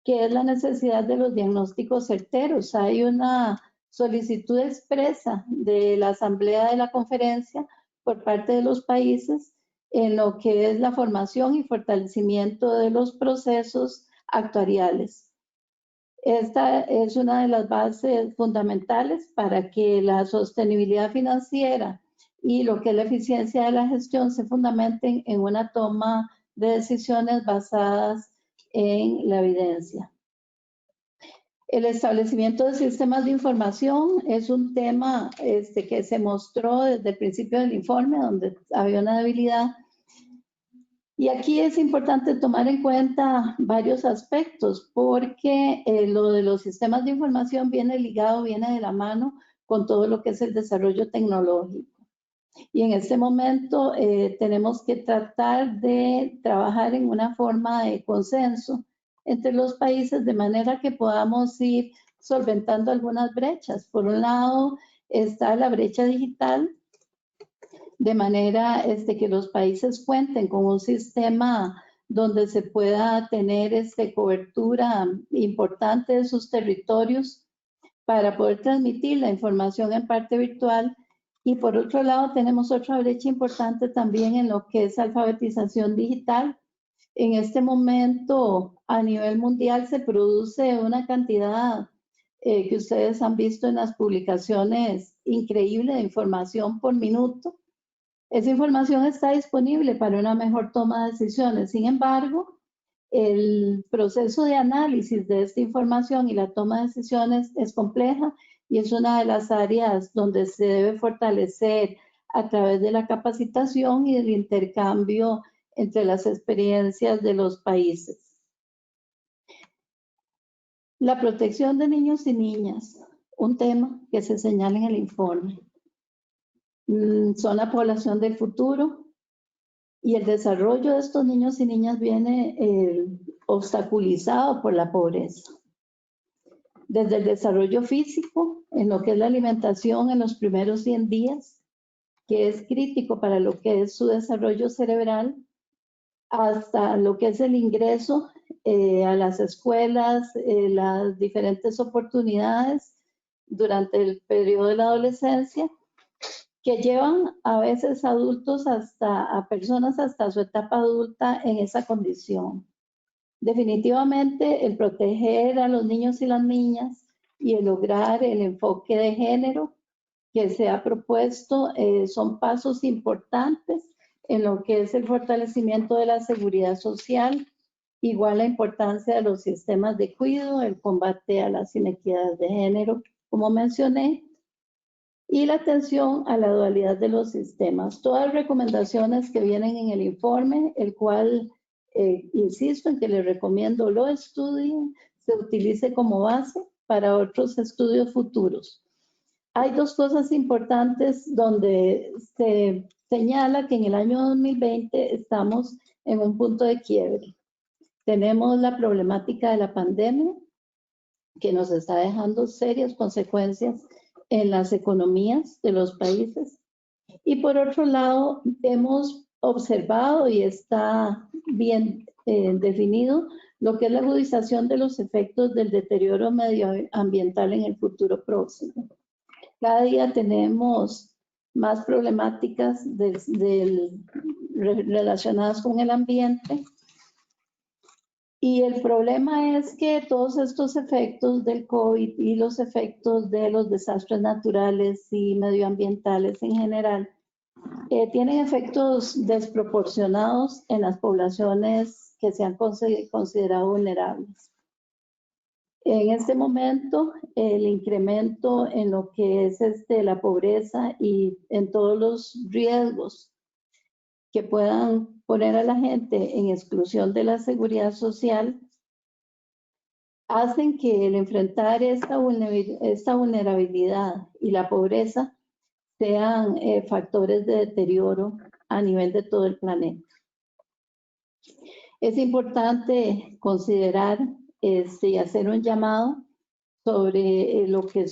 que es la necesidad de los diagnósticos certeros. Hay una solicitud expresa de la Asamblea de la Conferencia por parte de los países en lo que es la formación y fortalecimiento de los procesos actuariales. Esta es una de las bases fundamentales para que la sostenibilidad financiera y lo que es la eficiencia de la gestión se fundamenten en una toma de decisiones basadas en la evidencia. El establecimiento de sistemas de información es un tema que se mostró desde el principio del informe, donde había una debilidad. Y aquí es importante tomar en cuenta varios aspectos, porque lo de los sistemas de información viene ligado, viene de la mano con todo lo que es el desarrollo tecnológico. Y en este momento tenemos que tratar de trabajar en una forma de consenso entre los países de manera que podamos ir solventando algunas brechas. Por un lado está la brecha digital, de manera que los países cuenten con un sistema donde se pueda tener cobertura importante de sus territorios para poder transmitir la información en parte virtual. Y por otro lado tenemos otra brecha importante también en lo que es alfabetización digital. En este momento a nivel mundial se produce una cantidad que ustedes han visto en las publicaciones increíble de información por minuto. Esa información está disponible para una mejor toma de decisiones. Sin embargo, el proceso de análisis de esta información y la toma de decisiones es compleja y es una de las áreas donde se debe fortalecer a través de la capacitación y del intercambio entre las experiencias de los países. La protección de niños y niñas, un tema que se señala en el informe. Son la población del futuro y el desarrollo de estos niños y niñas viene obstaculizado por la pobreza. Desde el desarrollo físico, en lo que es la alimentación en los primeros 100 días, que es crítico para lo que es su desarrollo cerebral, hasta lo que es el ingreso a las escuelas, las diferentes oportunidades durante el periodo de la adolescencia, que llevan a veces adultos a personas hasta su etapa adulta en esa condición. Definitivamente el proteger a los niños y las niñas y el lograr el enfoque de género que se ha propuesto son pasos importantes en lo que es el fortalecimiento de la seguridad social, igual la importancia de los sistemas de cuidado, el combate a las inequidades de género, como mencioné, y la atención a la dualidad de los sistemas. Todas recomendaciones que vienen en el informe, el cual insisto en que les recomiendo lo estudien, se utilice como base para otros estudios futuros. Hay dos cosas importantes donde se señala que en el año 2020 estamos en un punto de quiebre. Tenemos la problemática de la pandemia que nos está dejando serias consecuencias en las economías de los países. Y por otro lado, hemos observado y está bien definido lo que es la agudización de los efectos del deterioro medioambiental en el futuro próximo. Cada día tenemos más problemáticas relacionadas con el ambiente. Y el problema es que todos estos efectos del COVID y los efectos de los desastres naturales y medioambientales en general tienen efectos desproporcionados en las poblaciones que se han considerado vulnerables. En este momento, el incremento en lo que es la pobreza y en todos los riesgos que puedan poner a la gente en exclusión de la seguridad social, hacen que el enfrentar esta vulnerabilidad y la pobreza sean factores de deterioro a nivel de todo el planeta. Es importante considerar y hacer un llamado sobre lo que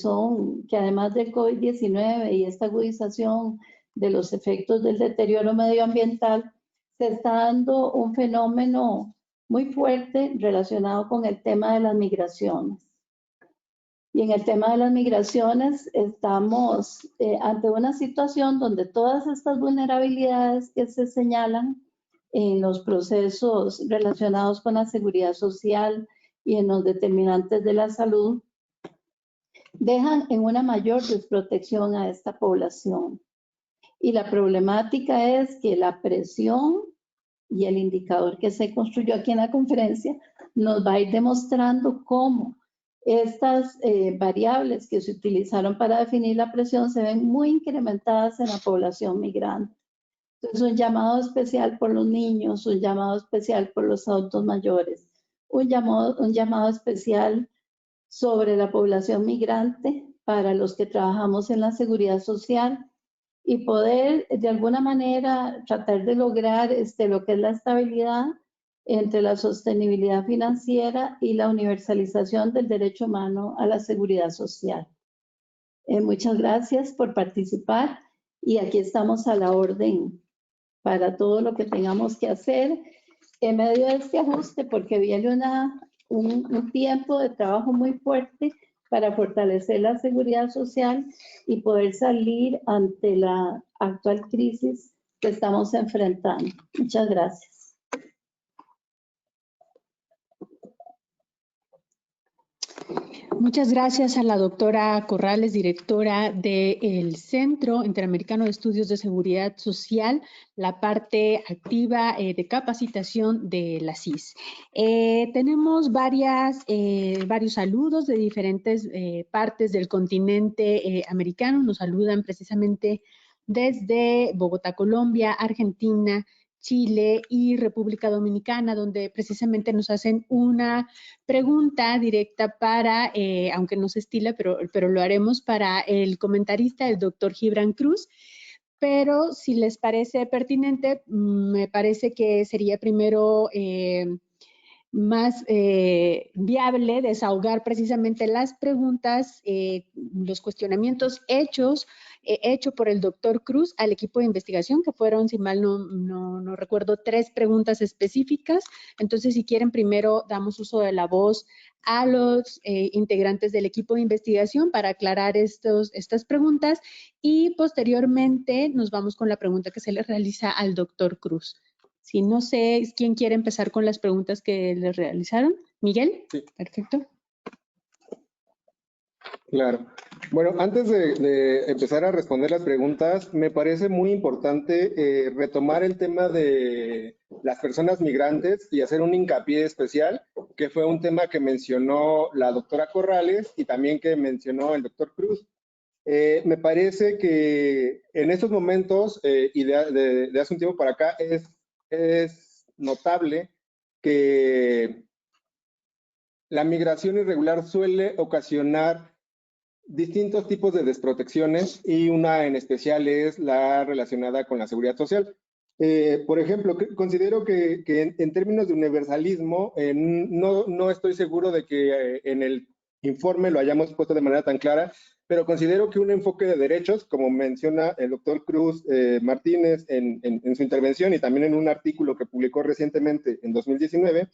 además del COVID-19 y esta agudización de los efectos del deterioro medioambiental, se está dando un fenómeno muy fuerte relacionado con el tema de las migraciones. Y en el tema de las migraciones estamos ante una situación donde todas estas vulnerabilidades que se señalan en los procesos relacionados con la seguridad social y en los determinantes de la salud dejan en una mayor desprotección a esta población. Y la problemática es que la presión y el indicador que se construyó aquí en la conferencia nos va a ir demostrando cómo Estas variables que se utilizaron para definir la presión se ven muy incrementadas en la población migrante. Entonces, un llamado especial por los niños, un llamado especial por los adultos mayores, un llamado especial sobre la población migrante para los que trabajamos en la seguridad social y poder de alguna manera tratar de lograr lo que es la estabilidad entre la sostenibilidad financiera y la universalización del derecho humano a la seguridad social. Muchas gracias por participar y aquí estamos a la orden para todo lo que tengamos que hacer en medio de este ajuste, porque viene un tiempo de trabajo muy fuerte para fortalecer la seguridad social y poder salir ante la actual crisis que estamos enfrentando. Muchas gracias. Muchas gracias a la doctora Corrales, directora del Centro Interamericano de Estudios de Seguridad Social, la parte activa de capacitación de la CIS. Tenemos varios saludos de diferentes partes del continente americano. Nos saludan precisamente desde Bogotá, Colombia, Argentina, Chile y República Dominicana, donde precisamente nos hacen una pregunta directa para, aunque no se estila, pero lo haremos para el comentarista, el doctor Gibran Cruz. Pero si les parece pertinente, me parece que sería primero más viable desahogar precisamente las preguntas, los cuestionamientos hechos por el doctor Cruz al equipo de investigación, que fueron, si mal no recuerdo, 3 preguntas específicas. Entonces, si quieren, primero damos uso de la voz a los integrantes del equipo de investigación para aclarar estas preguntas y posteriormente nos vamos con la pregunta que se le realiza al doctor Cruz. Si no sé quién quiere empezar con las preguntas que le realizaron. ¿Miguel? Sí. Perfecto. Claro. Bueno, antes de empezar a responder las preguntas, me parece muy importante retomar el tema de las personas migrantes y hacer un hincapié especial, que fue un tema que mencionó la doctora Corrales y también que mencionó el doctor Cruz. Me parece que en estos momentos y de hace un tiempo para acá es notable que la migración irregular suele ocasionar distintos tipos de desprotecciones y una en especial es la relacionada con la seguridad social. Por ejemplo, considero que en términos de universalismo, no estoy seguro de que en el informe lo hayamos puesto de manera tan clara, pero considero que un enfoque de derechos, como menciona el doctor Cruz Martínez en su intervención y también en un artículo que publicó recientemente en 2019,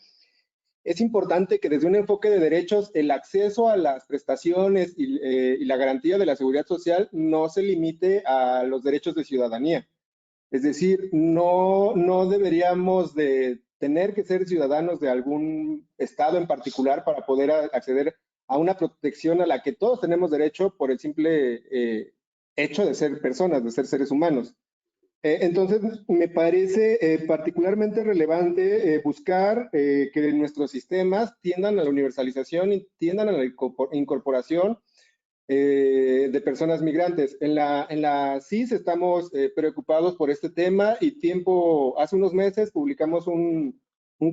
es importante que desde un enfoque de derechos el acceso a las prestaciones y la garantía de la seguridad social no se limite a los derechos de ciudadanía. Es decir, no deberíamos de tener que ser ciudadanos de algún estado en particular para poder acceder a una protección a la que todos tenemos derecho por el simple hecho de ser personas, de ser seres humanos. Entonces, me parece particularmente relevante buscar que nuestros sistemas tiendan a la universalización y tiendan a la incorporación de personas migrantes. En la CIS estamos preocupados por este tema y hace unos meses publicamos un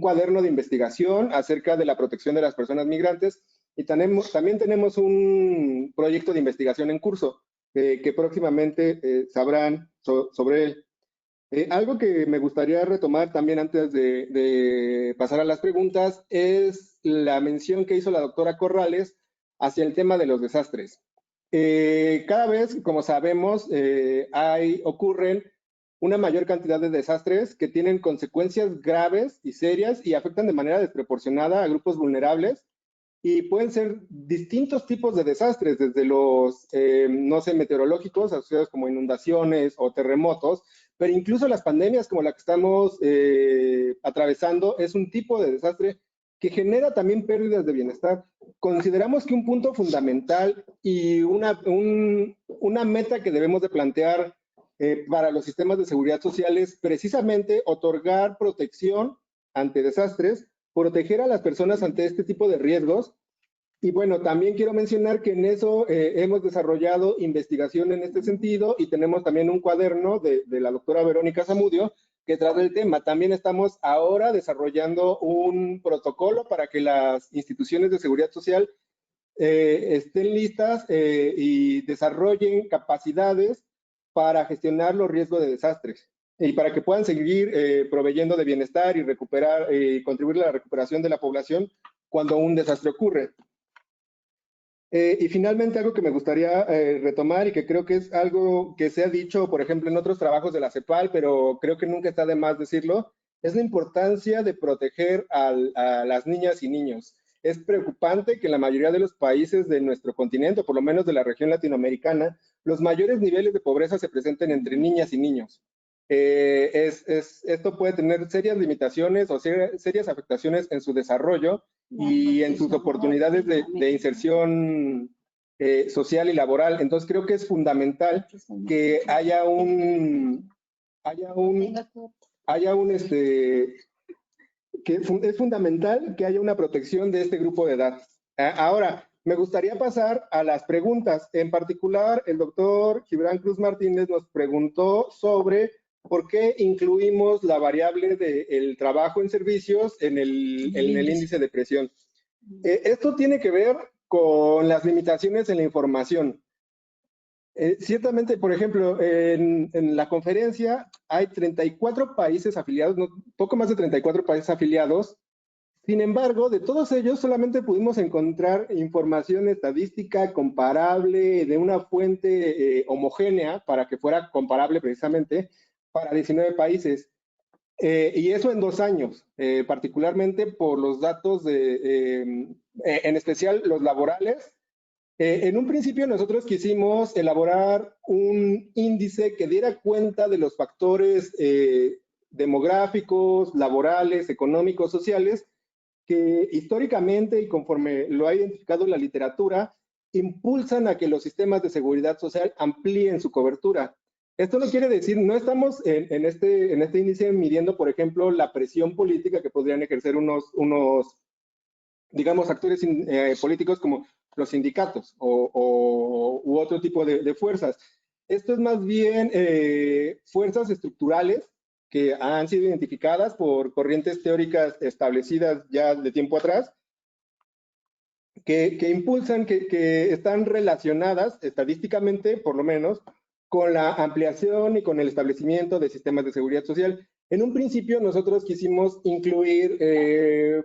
cuaderno de investigación acerca de la protección de las personas migrantes y también tenemos un proyecto de investigación en curso que próximamente sabrán sobre él. Algo que me gustaría retomar también antes de pasar a las preguntas es la mención que hizo la doctora Corrales hacia el tema de los desastres. Cada vez, como sabemos, ocurren una mayor cantidad de desastres que tienen consecuencias graves y serias y afectan de manera desproporcionada a grupos vulnerables y pueden ser distintos tipos de desastres, desde los, meteorológicos, asociados como inundaciones o terremotos, pero incluso las pandemias como la que estamos atravesando es un tipo de desastre que genera también pérdidas de bienestar. Consideramos que un punto fundamental y una meta que debemos de plantear para los sistemas de seguridad social es precisamente otorgar protección ante desastres, proteger a las personas ante este tipo de riesgos Y bueno, también quiero mencionar que en eso hemos desarrollado investigación en este sentido y tenemos también un cuaderno de la doctora Verónica Zamudio que trata el tema. También estamos ahora desarrollando un protocolo para que las instituciones de seguridad social estén listas y desarrollen capacidades para gestionar los riesgos de desastres y para que puedan seguir proveyendo de bienestar y recuperar y contribuir a la recuperación de la población cuando un desastre ocurre. Y finalmente algo que me gustaría retomar y que creo que es algo que se ha dicho, por ejemplo, en otros trabajos de la CEPAL, pero creo que nunca está de más decirlo, es la importancia de proteger a las niñas y niños. Es preocupante que en la mayoría de los países de nuestro continente, o por lo menos de la región latinoamericana, los mayores niveles de pobreza se presenten entre niñas y niños. Esto puede tener serias limitaciones o serias afectaciones en su desarrollo y en sus oportunidades de inserción social y laboral. Entonces creo que es fundamental que es fundamental que haya una protección de este grupo de edad. Ahora, me gustaría pasar a las preguntas. En particular, el doctor Gibran Cruz Martínez nos preguntó sobre por qué incluimos la variable del trabajo en servicios en el índice de presión. Esto tiene que ver con las limitaciones en la información. Ciertamente, por ejemplo, en la conferencia hay 34 países afiliados, poco más de 34 países afiliados. Sin embargo, de todos ellos solamente pudimos encontrar información estadística comparable de una fuente homogénea para que fuera comparable precisamente para 19 países. Y eso en 2 años, particularmente por los datos en especial los laborales. En un principio nosotros quisimos elaborar un índice que diera cuenta de los factores demográficos, laborales, económicos, sociales, que históricamente y conforme lo ha identificado la literatura, impulsan a que los sistemas de seguridad social amplíen su cobertura. Esto no quiere decir, no estamos en este índice midiendo, por ejemplo, la presión política que podrían ejercer unos digamos, actores políticos como los sindicatos u otro tipo de fuerzas. Esto es más bien fuerzas estructurales que han sido identificadas por corrientes teóricas establecidas ya de tiempo atrás, que impulsan, que están relacionadas estadísticamente, por lo menos, con la ampliación y con el establecimiento de sistemas de seguridad social. En un principio nosotros quisimos incluir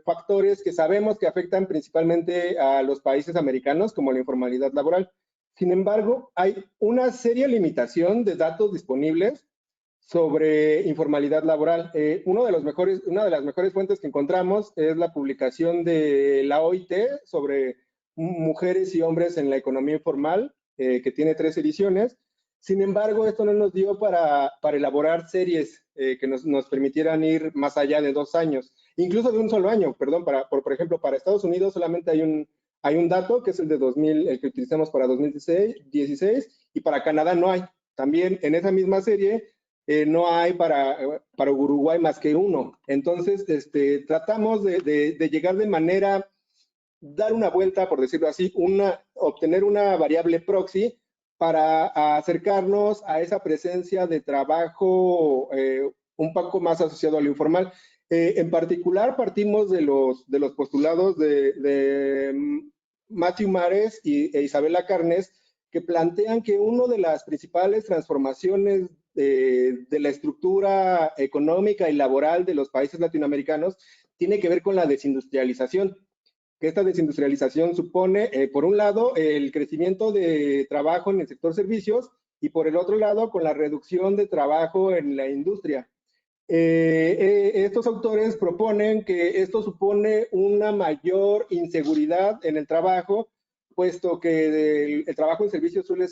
factores que sabemos que afectan principalmente a los países americanos, como la informalidad laboral. Sin embargo, hay una seria limitación de datos disponibles sobre informalidad laboral. Una de las mejores fuentes que encontramos es la publicación de la OIT sobre mujeres y hombres en la economía informal, que tiene 3 ediciones. Sin embargo, esto no nos dio para elaborar series que nos permitieran ir más allá de 2 años, incluso de un solo año, perdón. Por ejemplo, para Estados Unidos solamente hay un dato, que es el de 2000, el que utilizamos para 2016, y para Canadá no hay. También en esa misma serie no hay para Uruguay más que uno. Entonces, tratamos de llegar de manera, dar una vuelta, por decirlo así, obtener una variable proxy para acercarnos a esa presencia de trabajo un poco más asociado a lo informal. En particular, partimos de los postulados de Matthew Mares e Isabela Carnes, que plantean que una de las principales transformaciones de la estructura económica y laboral de los países latinoamericanos tiene que ver con la desindustrialización. Que esta desindustrialización supone, por un lado, el crecimiento de trabajo en el sector servicios y por el otro lado, con la reducción de trabajo en la industria. Estos autores proponen que esto supone una mayor inseguridad en el trabajo, puesto que el trabajo en servicios suele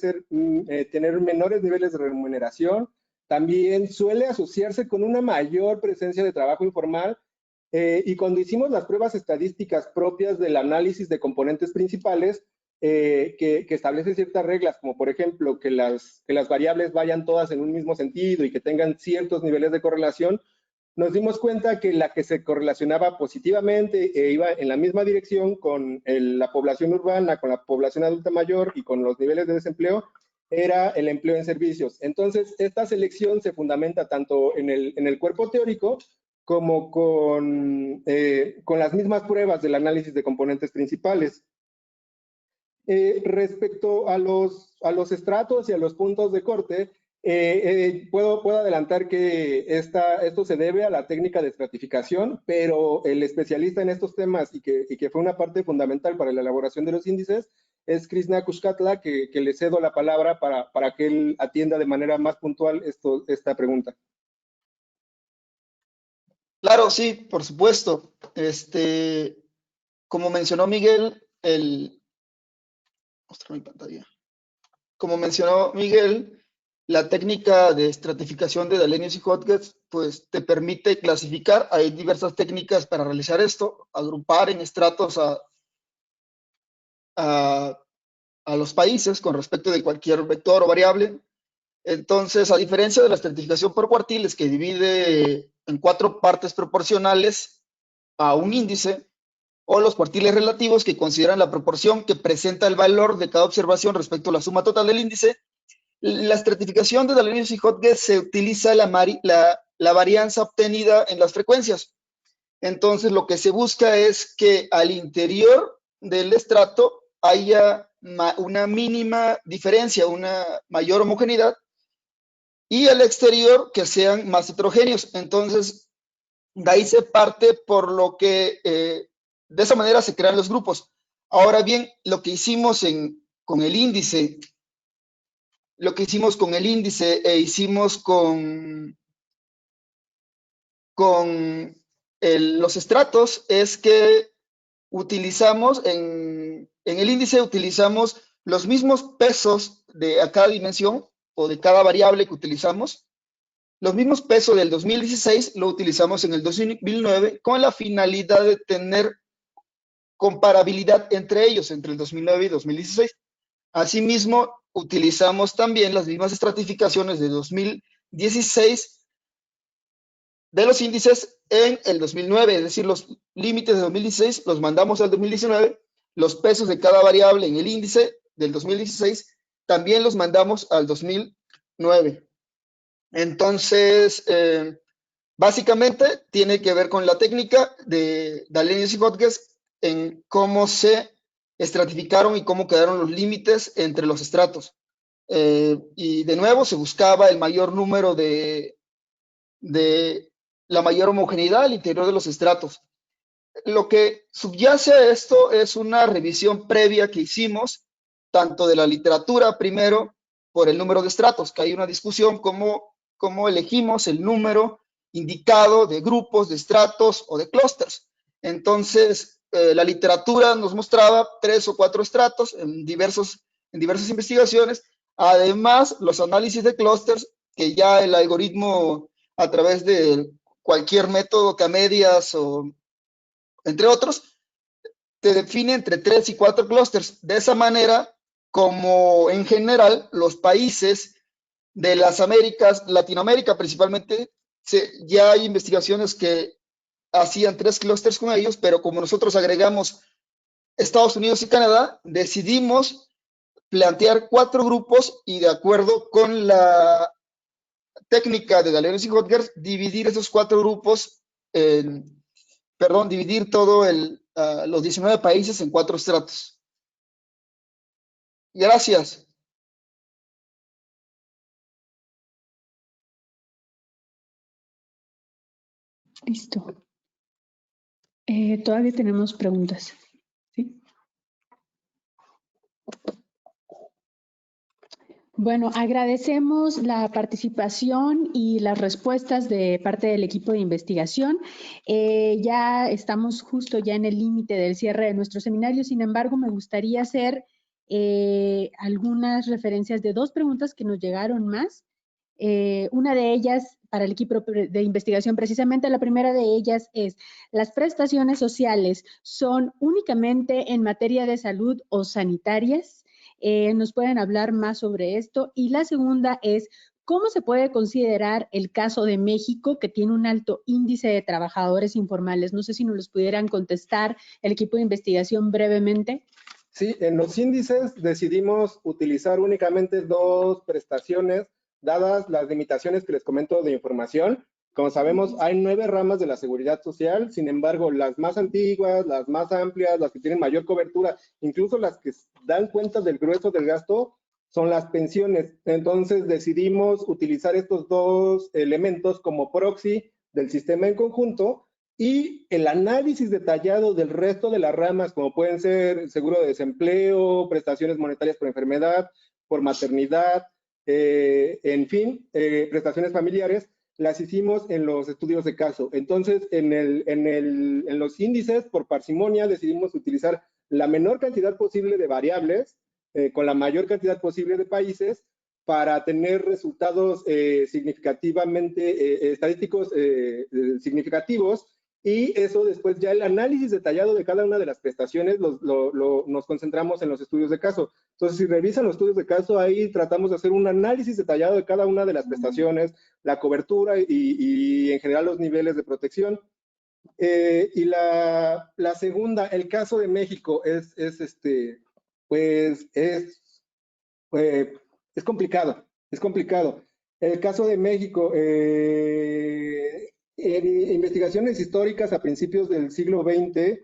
tener menores niveles de remuneración. También suele asociarse con una mayor presencia de trabajo informal. Y cuando hicimos las pruebas estadísticas propias del análisis de componentes principales, que establecen ciertas reglas, como por ejemplo que las variables vayan todas en un mismo sentido y que tengan ciertos niveles de correlación, nos dimos cuenta que la que se correlacionaba positivamente e iba en la misma dirección con la población urbana, con la población adulta mayor y con los niveles de desempleo, era el empleo en servicios. Entonces, esta selección se fundamenta tanto en el cuerpo teórico como con las mismas pruebas del análisis de componentes principales. Respecto a los estratos y a los puntos de corte, puedo adelantar que esto se debe a la técnica de estratificación, pero el especialista en estos temas y que fue una parte fundamental para la elaboración de los índices es Krishna Kushkatla, que le cedo la palabra para que él atienda de manera más puntual esta pregunta. Claro, sí, por supuesto. Como mencionó Miguel, mostrar mi pantalla. Como mencionó Miguel, la técnica de estratificación de Dallenius y Hodges, pues te permite clasificar. Hay diversas técnicas para realizar esto, agrupar en estratos a los países con respecto de cualquier vector o variable. Entonces, a diferencia de la estratificación por cuartiles, que divide en 4 partes proporcionales a un índice, o los cuartiles relativos, que consideran la proporción que presenta el valor de cada observación respecto a la suma total del índice, la estratificación de Dallenius y Hodges se utiliza la varianza obtenida en las frecuencias. Entonces, lo que se busca es que al interior del estrato haya una mínima diferencia, una mayor homogeneidad, y al exterior que sean más heterogéneos. Entonces, de ahí se parte por lo que de esa manera se crean los grupos. Ahora bien, lo que hicimos con el índice e hicimos con los estratos es que utilizamos en el índice utilizamos los mismos pesos de a cada dimensión o de cada variable que utilizamos. Los mismos pesos del 2016 lo utilizamos en el 2009 con la finalidad de tener comparabilidad entre ellos, entre el 2009 y 2016. Asimismo, utilizamos también las mismas estratificaciones de 2016 de los índices en el 2009, es decir, los límites de 2016 los mandamos al 2019, los pesos de cada variable en el índice del 2016 también los mandamos al 2009. Entonces, básicamente tiene que ver con la técnica de Dallenius y Hodges en cómo se estratificaron y cómo quedaron los límites entre los estratos. Y de nuevo se buscaba el mayor número de la mayor homogeneidad al interior de los estratos. Lo que subyace a esto es una revisión previa que hicimos, tanto de la literatura primero, por el número de estratos, que hay una discusión cómo elegimos el número indicado de grupos, de estratos o de clústeres. Entonces, la literatura nos mostraba 3 o 4 estratos en diversas investigaciones. Además, los análisis de clústeres, que ya el algoritmo, a través de cualquier método, K-medias o entre otros, te define entre 3 y 4 clústeres. De esa manera, como en general los países de las Américas, Latinoamérica principalmente, ya hay investigaciones que hacían 3 clústeres con ellos, pero como nosotros agregamos Estados Unidos y Canadá, decidimos plantear 4 grupos y de acuerdo con la técnica de Dallenius y Hodges, dividir esos 4 grupos, dividir todo los 19 países en 4 estratos. Gracias. Listo. Todavía tenemos preguntas. ¿Sí? Bueno, agradecemos la participación y las respuestas de parte del equipo de investigación. Ya estamos justo ya en el límite del cierre de nuestro seminario, sin embargo, me gustaría hacer algunas referencias de 2 preguntas que nos llegaron más. Una de ellas para el equipo de investigación, precisamente la primera de ellas es, ¿las prestaciones sociales son únicamente en materia de salud o sanitarias? ¿Nos pueden hablar más sobre esto? Y la segunda es, ¿Cómo se puede considerar el caso de México, que tiene un alto índice de trabajadores informales? No sé si nos los pudieran contestar el equipo de investigación brevemente. Sí, en los índices decidimos utilizar únicamente 2 prestaciones, dadas las limitaciones que les comento de información. Como sabemos, hay 9 ramas de la seguridad social, sin embargo, las más antiguas, las más amplias, las que tienen mayor cobertura, incluso las que dan cuenta del grueso del gasto, son las pensiones. Entonces decidimos utilizar estos 2 elementos como proxy del sistema en conjunto, y el análisis detallado del resto de las ramas, como pueden ser seguro de desempleo, prestaciones monetarias por enfermedad, por maternidad, en fin, prestaciones familiares, las hicimos en los estudios de caso. Entonces, en los índices, por parsimonia, decidimos utilizar la menor cantidad posible de variables, con la mayor cantidad posible de países, para tener resultados significativamente, estadísticos significativos. Y eso después ya el análisis detallado de cada una de las prestaciones nos concentramos en los estudios de caso. Entonces, si revisan los estudios de caso, ahí tratamos de hacer un análisis detallado de cada una de las prestaciones, la cobertura y en general los niveles de protección. Y la segunda, el caso de México es complicado, es complicado. El caso de México, en investigaciones históricas a principios del siglo XX,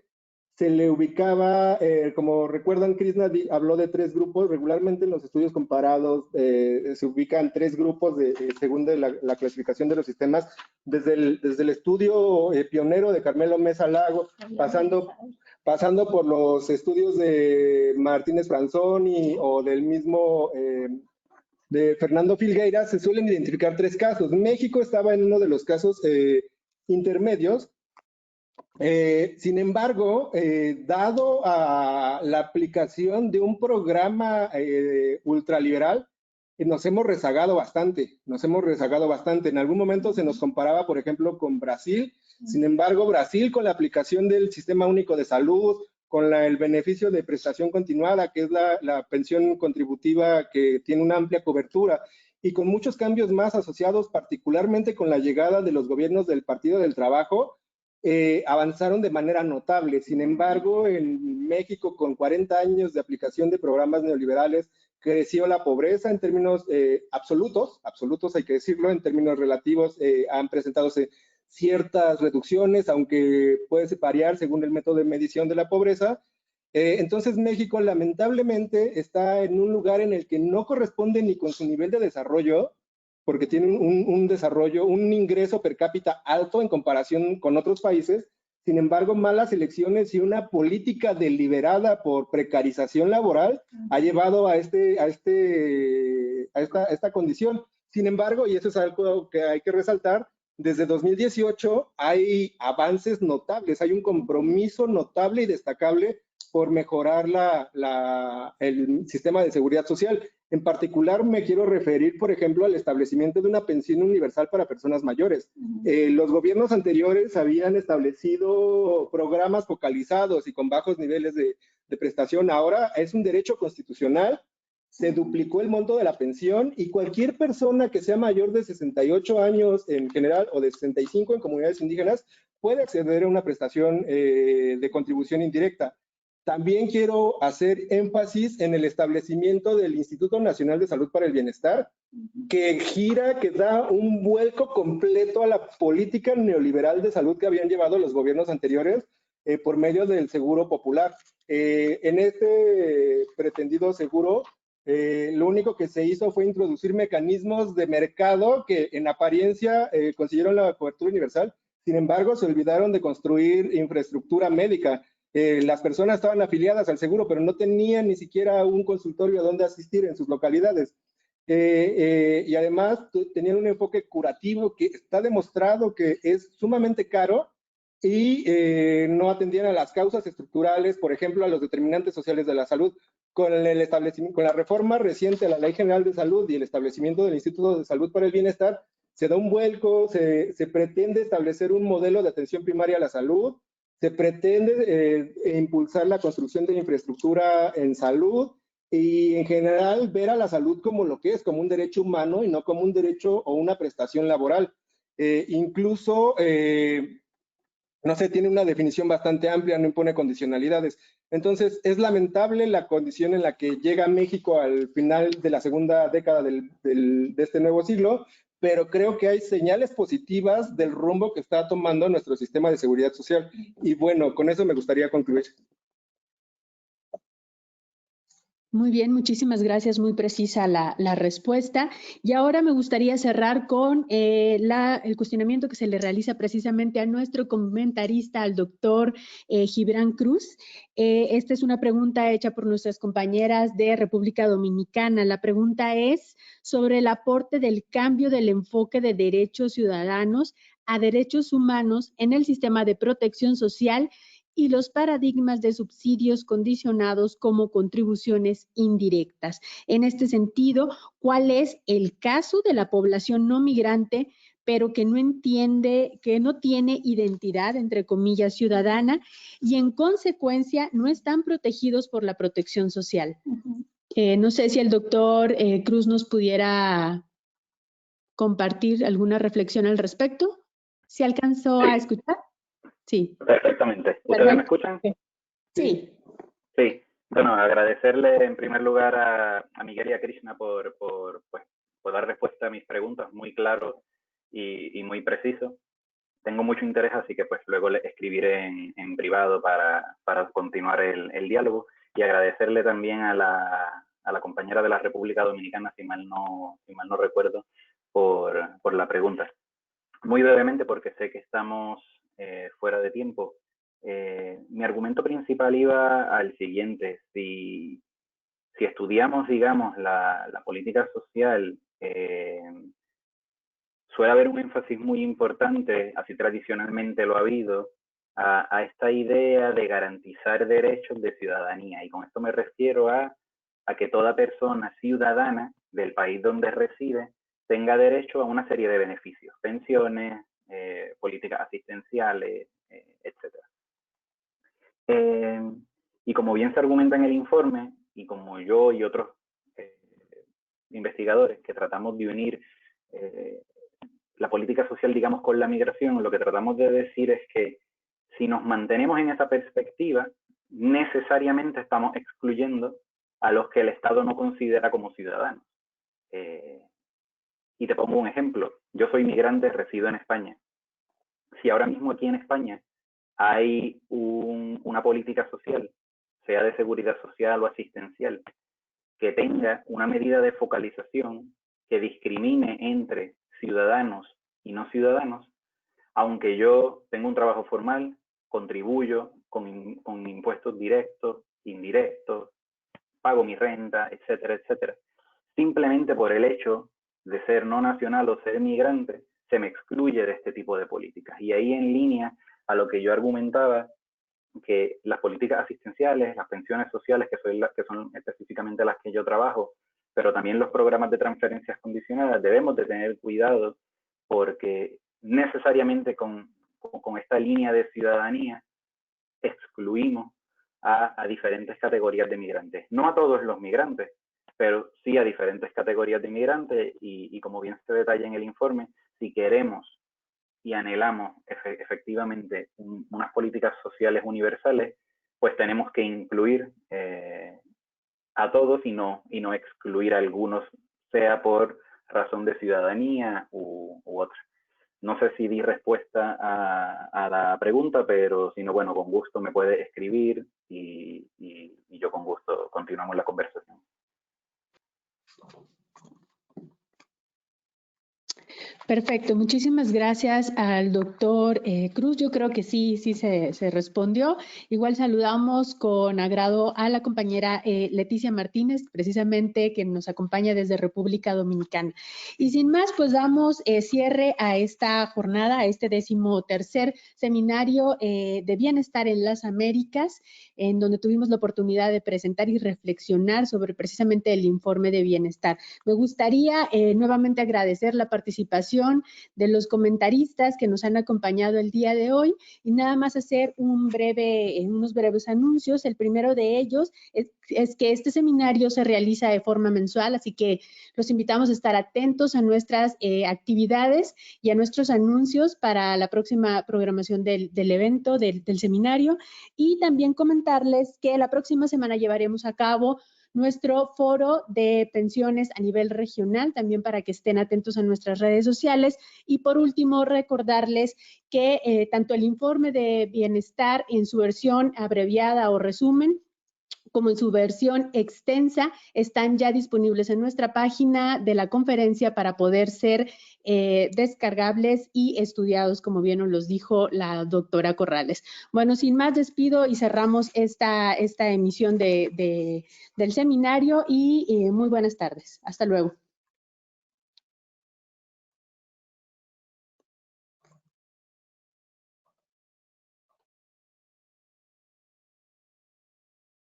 se le ubicaba, como recuerdan, Krishna habló de 3 grupos. Regularmente en los estudios comparados se ubican 3 grupos según la clasificación de los sistemas, desde el estudio pionero de Carmelo Mesa Lago, pasando por los estudios de Martínez Franzoni o del mismo de Fernando Filgueira. Se suelen identificar 3 casos. México estaba en uno de los casos intermedios. Sin embargo, dado a la aplicación de un programa ultraliberal, nos hemos rezagado bastante, En algún momento se nos comparaba, por ejemplo, con Brasil. Sin embargo, Brasil, con la aplicación del Sistema Único de Salud, con el beneficio de prestación continuada, que es la pensión contributiva que tiene una amplia cobertura, y con muchos cambios más asociados, particularmente con la llegada de los gobiernos del Partido del Trabajo, avanzaron de manera notable. Sin embargo, en México, con 40 años de aplicación de programas neoliberales, creció la pobreza en términos absolutos hay que decirlo. En términos relativos han presentado ciertas reducciones, aunque puede variar según el método de medición de la pobreza. Entonces, México lamentablemente está en un lugar en el que no corresponde ni con su nivel de desarrollo, porque tiene un ingreso per cápita alto en comparación con otros países. Sin embargo, malas elecciones y una política deliberada por precarización laboral ha llevado a esta condición. Sin embargo, y eso es algo que hay que resaltar, desde 2018 hay avances notables, hay un compromiso notable y destacable por mejorar el sistema de seguridad social. En particular, me quiero referir, por ejemplo, al establecimiento de una pensión universal para personas mayores. Los gobiernos anteriores habían establecido programas focalizados y con bajos niveles de prestación. Ahora es un derecho constitucional. Se duplicó el monto de la pensión, y cualquier persona que sea mayor de 68 años en general o de 65 en comunidades indígenas puede acceder a una prestación de contribución indirecta. También quiero hacer énfasis en el establecimiento del Instituto Nacional de Salud para el Bienestar, que da un vuelco completo a la política neoliberal de salud que habían llevado los gobiernos anteriores por medio del seguro popular. En este pretendido seguro, lo único que se hizo fue introducir mecanismos de mercado que en apariencia consiguieron la cobertura universal. Sin embargo, se olvidaron de construir infraestructura médica. Las personas estaban afiliadas al seguro, pero no tenían ni siquiera un consultorio a donde asistir en sus localidades. Y además tenían un enfoque curativo que está demostrado que es sumamente caro, y no atendían a las causas estructurales, por ejemplo, a los determinantes sociales de la salud. Con la reforma reciente a la Ley General de Salud y el establecimiento del Instituto de Salud para el Bienestar, se da un vuelco, se pretende establecer un modelo de atención primaria a la salud, se pretende impulsar la construcción de infraestructura en salud, y en general ver a la salud como lo que es, como un derecho humano y no como un derecho o una prestación laboral. Incluso, no sé, tiene una definición bastante amplia, no impone condicionalidades. Entonces, es lamentable la condición en la que llega México al final de la segunda década de este nuevo siglo, pero creo que hay señales positivas del rumbo que está tomando nuestro sistema de seguridad social. Y bueno, con eso me gustaría concluir. Muy bien, muchísimas gracias, muy precisa la respuesta. Y ahora me gustaría cerrar con el cuestionamiento que se le realiza precisamente a nuestro comentarista, al doctor Gibran Cruz. Esta es una pregunta hecha por nuestras compañeras de República Dominicana. La pregunta es sobre el aporte del cambio del enfoque de derechos ciudadanos a derechos humanos en el sistema de protección social y los paradigmas de subsidios condicionados como contribuciones indirectas. En este sentido, ¿cuál es el caso de la población no migrante, pero que no entiende, que no tiene identidad, entre comillas, ciudadana, y en consecuencia no están protegidos por la protección social? No sé si el doctor Cruz nos pudiera compartir alguna reflexión al respecto. ¿Se alcanzó a escuchar? Sí. Perfectamente. ¿Ustedes me escuchan? Sí. Sí. Bueno, agradecerle en primer lugar a Miguel y a Krishna por dar respuesta a mis preguntas muy claro y muy preciso. Tengo mucho interés, así que pues luego le escribiré en privado para continuar el diálogo, y agradecerle también a la compañera de la República Dominicana, si mal no recuerdo, por la pregunta. Muy brevemente, porque sé que estamos fuera de tiempo. Mi argumento principal iba al siguiente: si estudiamos, digamos, la política social, suele haber un énfasis muy importante, así tradicionalmente lo ha habido, a esta idea de garantizar derechos de ciudadanía. Y con esto me refiero a que toda persona ciudadana del país donde reside tenga derecho a una serie de beneficios: pensiones, políticas asistenciales, etc. Y como bien se argumenta en el informe, y como yo y otros investigadores que tratamos de unir la política social, digamos, con la migración, lo que tratamos de decir es que si nos mantenemos en esa perspectiva, necesariamente estamos excluyendo a los que el Estado no considera como ciudadanos. Y te pongo un ejemplo. Yo soy migrante, resido en España. Si ahora mismo aquí en España hay una política social, sea de seguridad social o asistencial, que tenga una medida de focalización que discrimine entre ciudadanos y no ciudadanos, aunque yo tengo un trabajo formal, contribuyo con impuestos directos, indirectos, pago mi renta, etcétera, etcétera, simplemente por el hecho de ser no nacional o ser migrante, se me excluye de este tipo de políticas. Y ahí, en línea a lo que yo argumentaba, que las políticas asistenciales, las pensiones sociales, que son específicamente las que yo trabajo, pero también los programas de transferencias condicionadas, debemos de tener cuidado, porque necesariamente con esta línea de ciudadanía excluimos a diferentes categorías de migrantes. No a todos los migrantes, pero sí a diferentes categorías de migrantes, y como bien se detalla en el informe, si queremos y anhelamos efectivamente unas políticas sociales universales, pues tenemos que incluir a todos y no excluir a algunos, sea por razón de ciudadanía u otra. No sé si di respuesta a la pregunta, pero si no, bueno, con gusto me puede escribir y yo con gusto continuamos la conversación. Perfecto, muchísimas gracias al doctor Cruz. Yo creo que sí se respondió. Igual saludamos con agrado a la compañera Leticia Martínez, precisamente, que nos acompaña desde República Dominicana. Y sin más, pues damos cierre a esta jornada, a este 13º seminario de bienestar en las Américas, en donde tuvimos la oportunidad de presentar y reflexionar sobre precisamente el informe de bienestar. Me gustaría nuevamente agradecer la participación participación de los comentaristas que nos han acompañado el día de hoy y nada más hacer unos breves anuncios. El primero de ellos es que este seminario se realiza de forma mensual, así que los invitamos a estar atentos a nuestras actividades y a nuestros anuncios para la próxima programación del evento, del seminario, y también comentarles que la próxima semana llevaremos a cabo nuestro foro de pensiones a nivel regional, también para que estén atentos a nuestras redes sociales. Y por último, recordarles que tanto el informe de bienestar en su versión abreviada o resumen, como en su versión extensa, están ya disponibles en nuestra página de la conferencia para poder ser descargables y estudiados, como bien nos los dijo la doctora Corrales. Bueno, sin más, despido y cerramos esta emisión del seminario y muy buenas tardes. Hasta luego.